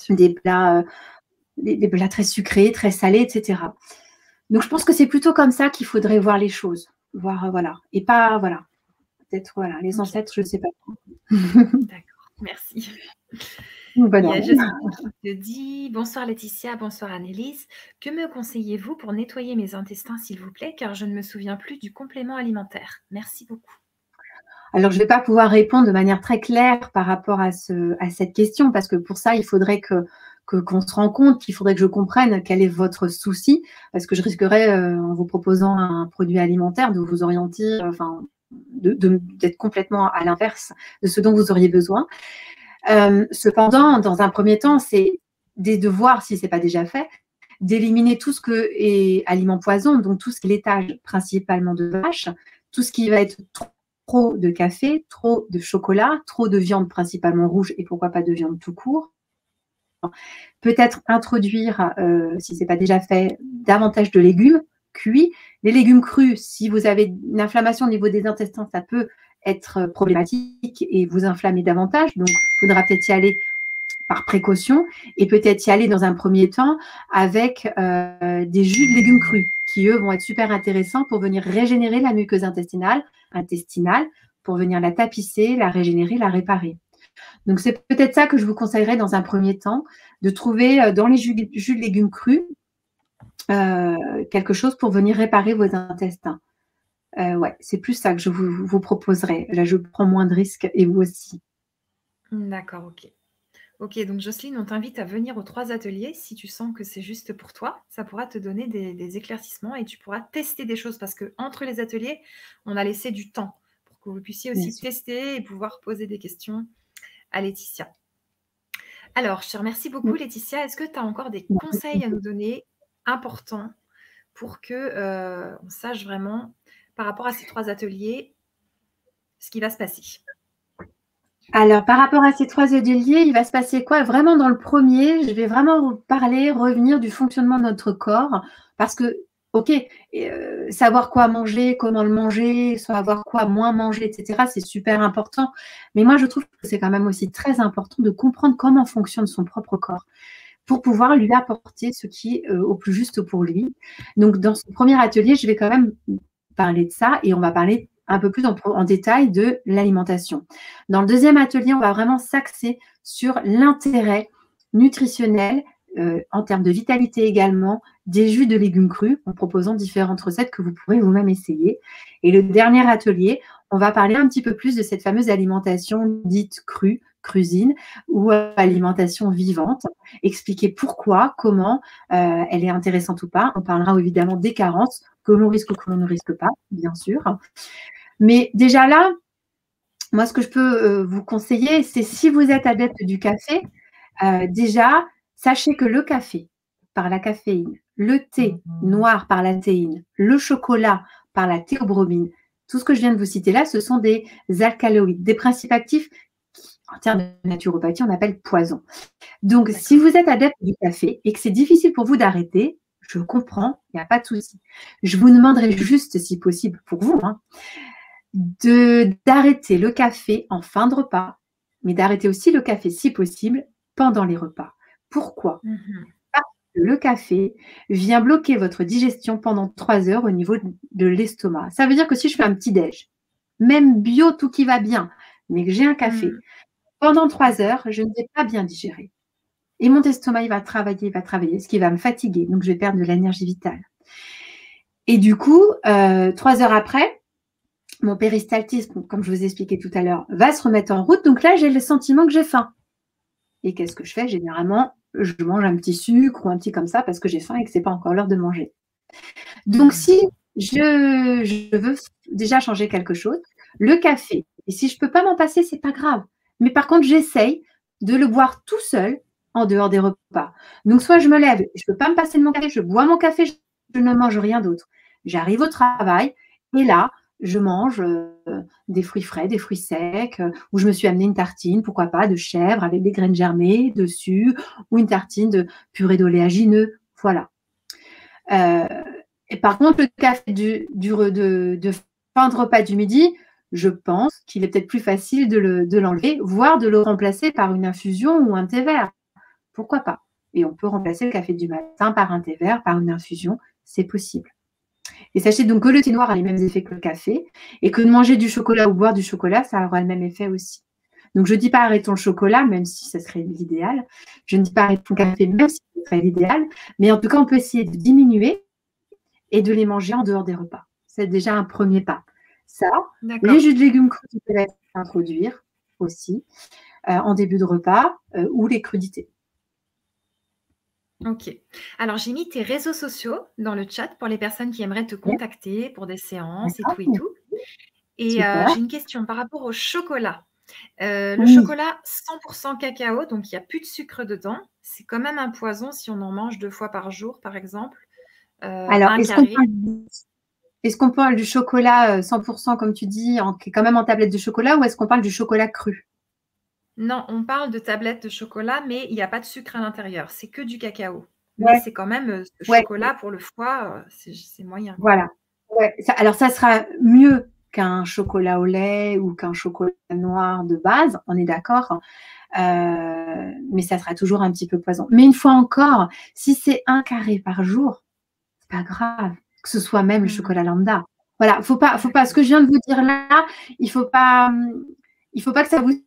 des plats très sucrés, très salés, etc. Donc, je pense que c'est plutôt comme ça qu'il faudrait voir les choses. Et pas, peut-être, les ancêtres, je ne sais pas. D'accord. Merci. Bonne Il y a Jocelyne qui te dit « Bonsoir Laetitia, bonsoir Annelise. Que me conseillez-vous pour nettoyer mes intestins, s'il vous plaît, car je ne me souviens plus du complément alimentaire. Merci beaucoup. » Alors, je ne vais pas pouvoir répondre de manière très claire par rapport à cette question, parce que pour ça, il faudrait qu'on se rende compte, qu'il faudrait que je comprenne quel est votre souci, parce que je risquerais, en vous proposant un produit alimentaire, de vous orienter, d'être complètement à l'inverse de ce dont vous auriez besoin. Cependant, dans un premier temps, c'est de voir, si ce n'est pas déjà fait, d'éliminer tout ce que est aliment poison, donc tout ce qui est laitage principalement de vache, tout ce qui va être trop de café, trop de chocolat, trop de viande principalement rouge et pourquoi pas de viande tout court. Peut-être introduire, si ce n'est pas déjà fait, davantage de légumes cuits. Les légumes crus, si vous avez une inflammation au niveau des intestins, ça peut être problématique et vous inflammer davantage. Donc, il faudra peut-être y aller par précaution et peut-être y aller dans un premier temps avec des jus de légumes crus qui, eux, vont être super intéressants pour venir régénérer la muqueuse intestinale, pour venir la tapisser, la régénérer, la réparer. Donc, c'est peut-être ça que je vous conseillerais dans un premier temps, de trouver dans les jus de légumes crus quelque chose pour venir réparer vos intestins. C'est plus ça que je vous proposerais. Là, je prends moins de risques et vous aussi. D'accord, ok. Ok, donc Jocelyne, on t'invite à venir aux 3 ateliers si tu sens que c'est juste pour toi. Ça pourra te donner des éclaircissements et tu pourras tester des choses parce qu'entre les ateliers, on a laissé du temps pour que vous puissiez aussi tester et pouvoir poser des questions à Laetitia. Alors, je te remercie beaucoup, Laetitia. Est-ce que tu as encore des conseils à nous donner importants pour que on sache vraiment, par rapport à ces 3 ateliers, ce qui va se passer? Alors, par rapport à ces 3 ateliers, il va se passer quoi? Vraiment, dans le premier, je vais vraiment revenir du fonctionnement de notre corps parce que, savoir quoi manger, comment le manger, savoir quoi moins manger, etc., c'est super important. Mais moi, je trouve que c'est quand même aussi très important de comprendre comment fonctionne son propre corps pour pouvoir lui apporter ce qui est au plus juste pour lui. Donc, dans ce premier atelier, je vais quand même parler de ça et on va parler un peu plus en détail de l'alimentation. Dans le deuxième atelier, on va vraiment s'axer sur l'intérêt nutritionnel, en termes de vitalité également, des jus de légumes crus, en proposant différentes recettes que vous pourrez vous-même essayer. Et le dernier atelier, on va parler un petit peu plus de cette fameuse alimentation dite crue, crusine, ou alimentation vivante, expliquer pourquoi, comment elle est intéressante ou pas. On parlera évidemment des carences, que l'on risque ou que l'on ne risque pas, bien sûr. Mais déjà là, moi, ce que je peux vous conseiller, c'est si vous êtes adepte du café, déjà, sachez que le café, par la caféine, le thé noir par la théine, le chocolat par la théobromine, tout ce que je viens de vous citer là, ce sont des alcaloïdes, des principes actifs qui, en termes de naturopathie, on appelle poison. Donc, si vous êtes adepte du café et que c'est difficile pour vous d'arrêter, je comprends, il n'y a pas de souci. Je vous demanderai juste, si possible pour vous, d'arrêter le café en fin de repas, mais d'arrêter aussi le café, si possible, pendant les repas. Pourquoi? Parce que le café vient bloquer votre digestion pendant 3 heures au niveau de l'estomac. Ça veut dire que si je fais un petit déj, même bio, tout qui va bien, mais que j'ai un café, pendant 3 heures, je ne vais pas bien digérer. Et mon estomac, il va travailler, ce qui va me fatiguer. Donc, je vais perdre de l'énergie vitale. Et du coup, 3 heures après, mon péristaltisme, comme je vous ai expliqué tout à l'heure, va se remettre en route. Donc là, j'ai le sentiment que j'ai faim. Et qu'est-ce que je fais? Généralement, je mange un petit sucre ou un petit comme ça parce que j'ai faim et que ce n'est pas encore l'heure de manger. Donc, si je veux déjà changer quelque chose, le café, et si je ne peux pas m'en passer, ce n'est pas grave. Mais par contre, j'essaye de le boire tout seul en dehors des repas. Donc, soit je me lève, je ne peux pas me passer de mon café, je bois mon café, je ne mange rien d'autre. J'arrive au travail et là, je mange des fruits frais, des fruits secs, ou je me suis amené une tartine, pourquoi pas, de chèvre avec des graines germées dessus, ou une tartine de purée d'oléagineux. Voilà. Et par contre, le café de fin de repas du midi, je pense qu'il est peut-être plus facile de l'enlever, voire de le remplacer par une infusion ou un thé vert. Pourquoi pas? Et on peut remplacer le café du matin par un thé vert, par une infusion, c'est possible. Et sachez donc que le thé noir a les mêmes effets que le café et que de manger du chocolat ou boire du chocolat, ça aura le même effet aussi. Donc, je ne dis pas arrêtons le chocolat, même si ça serait l'idéal. Je ne dis pas arrêtons le café, même si ce serait l'idéal. Mais en tout cas, on peut essayer de diminuer et de les manger en dehors des repas. C'est déjà un premier pas. Ça, les jus de légumes crus qui peuvent être introduire aussi en début de repas ou les crudités. Ok. Alors, j'ai mis tes réseaux sociaux dans le chat pour les personnes qui aimeraient te contacter pour des séances et tout et tout. Et j'ai une question par rapport au chocolat. Le chocolat 100% cacao, donc il n'y a plus de sucre dedans. C'est quand même un poison si on en mange 2 fois par jour, par exemple. Alors, est-ce qu'on parle du chocolat 100%, comme tu dis, qui est quand même en tablette de chocolat, ou est-ce qu'on parle du chocolat cru? Non, on parle de tablettes de chocolat, mais il n'y a pas de sucre à l'intérieur. C'est que du cacao. Mais c'est quand même chocolat pour le foie, c'est moyen. Voilà. Ouais. Alors, ça sera mieux qu'un chocolat au lait ou qu'un chocolat noir de base, on est d'accord. Mais ça sera toujours un petit peu poison. Mais une fois encore, si c'est 1 carré par jour, c'est pas grave, que ce soit même le chocolat lambda. Voilà, faut pas. Ce que je viens de vous dire là, il faut pas que ça vous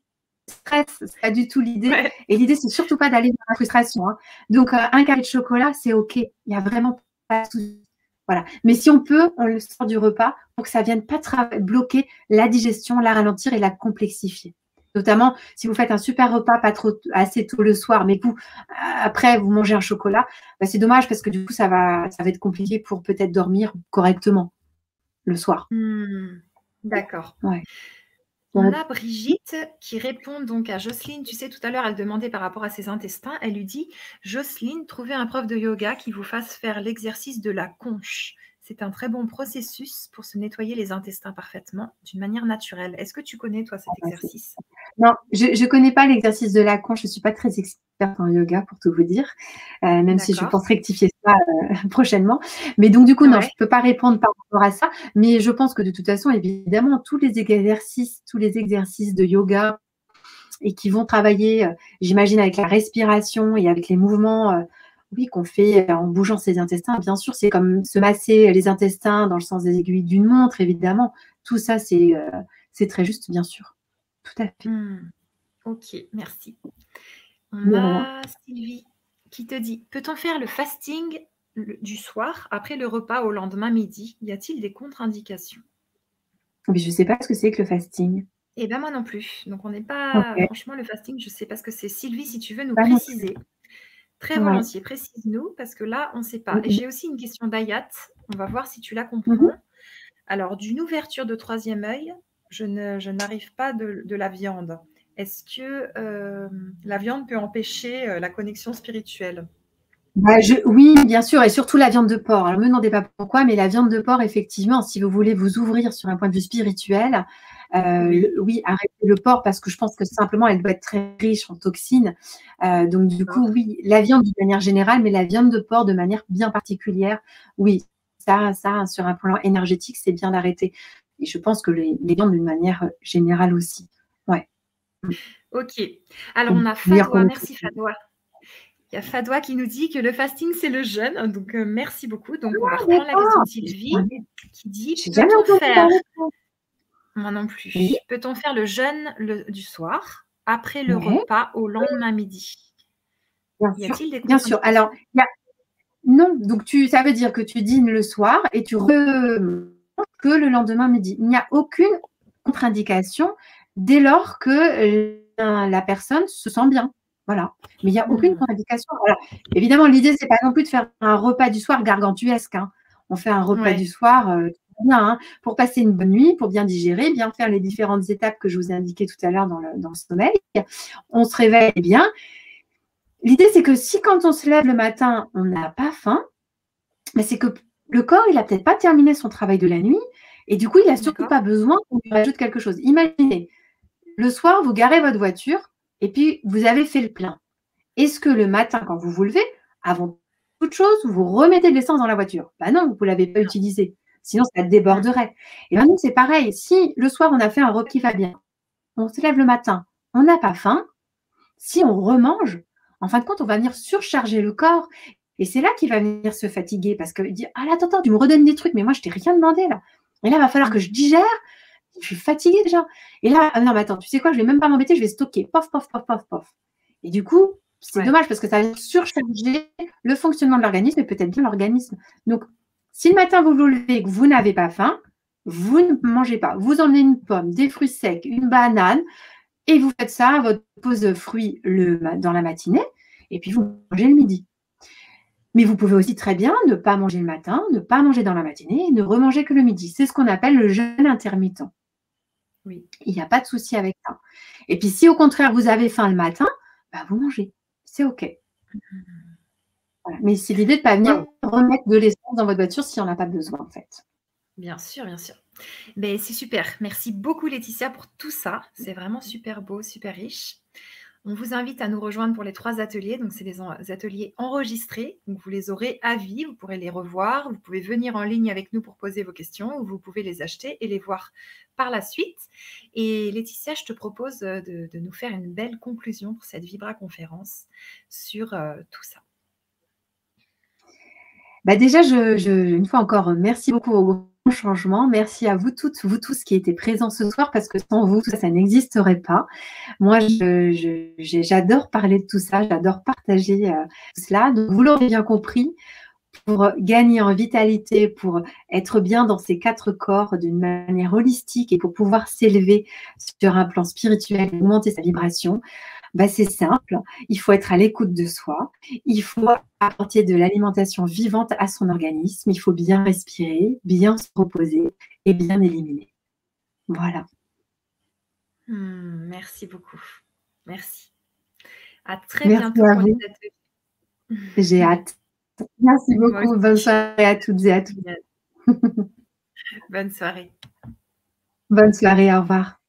stresse, c'est pas du tout l'idée. Ouais. Et l'idée, c'est surtout pas d'aller dans la frustration. Donc, 1 carré de chocolat, c'est OK. Il n'y a vraiment pas de souci. Voilà. Mais si on peut, on le sort du repas pour que ça ne vienne pas bloquer la digestion, la ralentir et la complexifier. Notamment, si vous faites un super repas, pas trop assez tôt le soir, mais vous, après, vous mangez un chocolat, bah, c'est dommage parce que du coup, ça va être compliqué pour peut-être dormir correctement le soir. D'accord. Ouais. On a Brigitte qui répond donc à Jocelyne. Tu sais, tout à l'heure, elle demandait par rapport à ses intestins. Elle lui dit, Jocelyne, trouvez un prof de yoga qui vous fasse faire l'exercice de la conche. C'est un très bon processus pour se nettoyer les intestins parfaitement d'une manière naturelle. Est-ce que tu connais, toi, cet exercice? Non, je ne connais pas l'exercice de la conche. Je ne suis pas très experte en yoga, pour tout vous dire, même si je pense rectifier ça prochainement. Mais donc, du coup, non, je ne peux pas répondre par rapport à ça. Mais je pense que de toute façon, évidemment, tous les exercices de yoga et qui vont travailler, j'imagine, avec la respiration et avec les mouvements oui, qu'on fait en bougeant ses intestins. Bien sûr, c'est comme se masser les intestins dans le sens des aiguilles d'une montre, évidemment. Tout ça, c'est très juste, bien sûr. Tout à fait. Ok, merci. On De rien. a Sylvie qui te dit, peut-on faire le fasting du soir après le repas au lendemain midi? Y a-t-il des contre-indications? Mais je ne sais pas ce que c'est que le fasting. Eh bien, moi non plus. Donc, on n'est pas... Ok. Franchement, le fasting, je ne sais pas ce que c'est. Sylvie, si tu veux nous Pas non plus. préciser, très Ouais. volontiers, précise-nous, parce que là, on ne sait pas. Et Mhm. j'ai aussi une question d'Ayat. On va voir si tu la Mhm. comprends. Alors, d'une ouverture de troisième œil, je n'arrive pas de la viande. Est-ce que la viande peut empêcher la connexion spirituelle? Bah, oui, bien sûr, et surtout la viande de porc. Alors, ne me demandez pas pourquoi, mais la viande de porc, effectivement, si vous voulez vous ouvrir sur un point de vue spirituel, Oui. oui, arrêtez le porc parce que je pense que simplement, elle doit être très riche en toxines. Donc, du coup, D'accord. oui, la viande de manière générale, mais la viande de porc de manière bien particulière, oui, ça, sur un plan énergétique, c'est bien d'arrêter. Et je pense que les viandes d'une manière générale aussi. Ouais. Ok. Alors, Pour on a meilleure Fadwa. connexion. Merci, Fadwa. Il y a Fadwa qui nous dit que le fasting, c'est le jeûne. Donc, merci beaucoup. Donc, on va Ah, reprendre la question d'accord. de Sylvie qui dit, J'ai jamais peut-on entendu faire, parler de ça. moi non Oui. plus, peut-on faire le jeûne du soir après le Ouais. repas au lendemain midi? Bien Y sûr, a-t-il des bien sûr. Alors, contre-indications? non, donc ça veut dire que tu dînes le soir et tu remanges que le lendemain midi. Il n'y a aucune contre-indication dès lors que la personne se sent bien. Voilà. Mais il n'y a aucune contre-indication. Alors, évidemment, l'idée, c'est pas non plus de faire un repas du soir gargantuesque, hein. On fait un repas Ouais. du soir bien, hein, pour passer une bonne nuit, pour bien digérer, bien faire les différentes étapes que je vous ai indiquées tout à l'heure dans le sommeil. On se réveille bien. L'idée, c'est que si quand on se lève le matin, on n'a pas faim, mais c'est que le corps, il n'a peut-être pas terminé son travail de la nuit et du coup, il n'a surtout D'accord. pas besoin qu'on lui rajoute quelque chose. Imaginez, le soir, vous garez votre voiture et puis vous avez fait le plein. Est-ce que le matin, quand vous vous levez, avant toute chose, vous remettez de l'essence dans la voiture? Ben non, vous ne l'avez pas utilisé. Sinon, ça déborderait. Et maintenant, c'est pareil. Si le soir, on a fait un repas qui va bien, on se lève le matin, on n'a pas faim, si on remange, en fin de compte, on va venir surcharger le corps. Et c'est là qu'il va venir se fatiguer parce qu'il dit, ah là, attends, tu me redonnes des trucs, mais moi, je t'ai rien demandé là. Et là, il va falloir que je digère. Je suis fatiguée déjà. Et là, ah non, mais attends, tu sais quoi, je vais même pas m'embêter, je vais stocker. Pof, pof, pof, pof, pof. Et du coup, c'est Ouais. dommage parce que ça va surcharger le fonctionnement de l'organisme et peut-être bien l'organisme. Donc, si le matin vous vous levez et que vous n'avez pas faim, vous ne mangez pas. Vous emmenez une pomme, des fruits secs, une banane, et vous faites ça, votre pause fruits dans la matinée, et puis vous mangez le midi. Mais vous pouvez aussi très bien ne pas manger le matin, ne pas manger dans la matinée et ne remanger que le midi. C'est ce qu'on appelle le jeûne intermittent. Oui. Il n'y a pas de souci avec ça. Et puis si au contraire vous avez faim le matin, bah, vous mangez. C'est OK. Voilà. Mais c'est l'idée de ne pas venir Waouh. remettre de l'essence dans votre voiture si on n'a pas besoin en fait. Bien sûr, bien sûr. Mais c'est super. Merci beaucoup, Laetitia, pour tout ça. C'est vraiment super beau, super riche. On vous invite à nous rejoindre pour les 3 ateliers. Donc, c'est des ateliers enregistrés. Donc, vous les aurez à vie. Vous pourrez les revoir. Vous pouvez venir en ligne avec nous pour poser vos questions ou vous pouvez les acheter et les voir par la suite. Et Laetitia, je te propose de nous faire une belle conclusion pour cette Vibra conférence sur tout ça. Bah déjà, une fois encore, merci beaucoup au Grand Changement. Merci à vous toutes, vous tous qui étaient présents ce soir parce que sans vous, ça n'existerait pas. Moi, j'adore parler de tout ça, j'adore partager tout cela. Donc, vous l'aurez bien compris, pour gagner en vitalité, pour être bien dans ces 4 corps d'une manière holistique et pour pouvoir s'élever sur un plan spirituel et augmenter sa vibration, bah, c'est simple, il faut être à l'écoute de soi, il faut apporter de l'alimentation vivante à son organisme, il faut bien respirer, bien se reposer et bien éliminer. Voilà. Merci beaucoup. Merci. À très Merci bientôt à pour les vous. ateliers. J'ai hâte. Merci Moi beaucoup. Bonne aussi. soirée à toutes et à tous. Bonne soirée. Bonne soirée. Au revoir.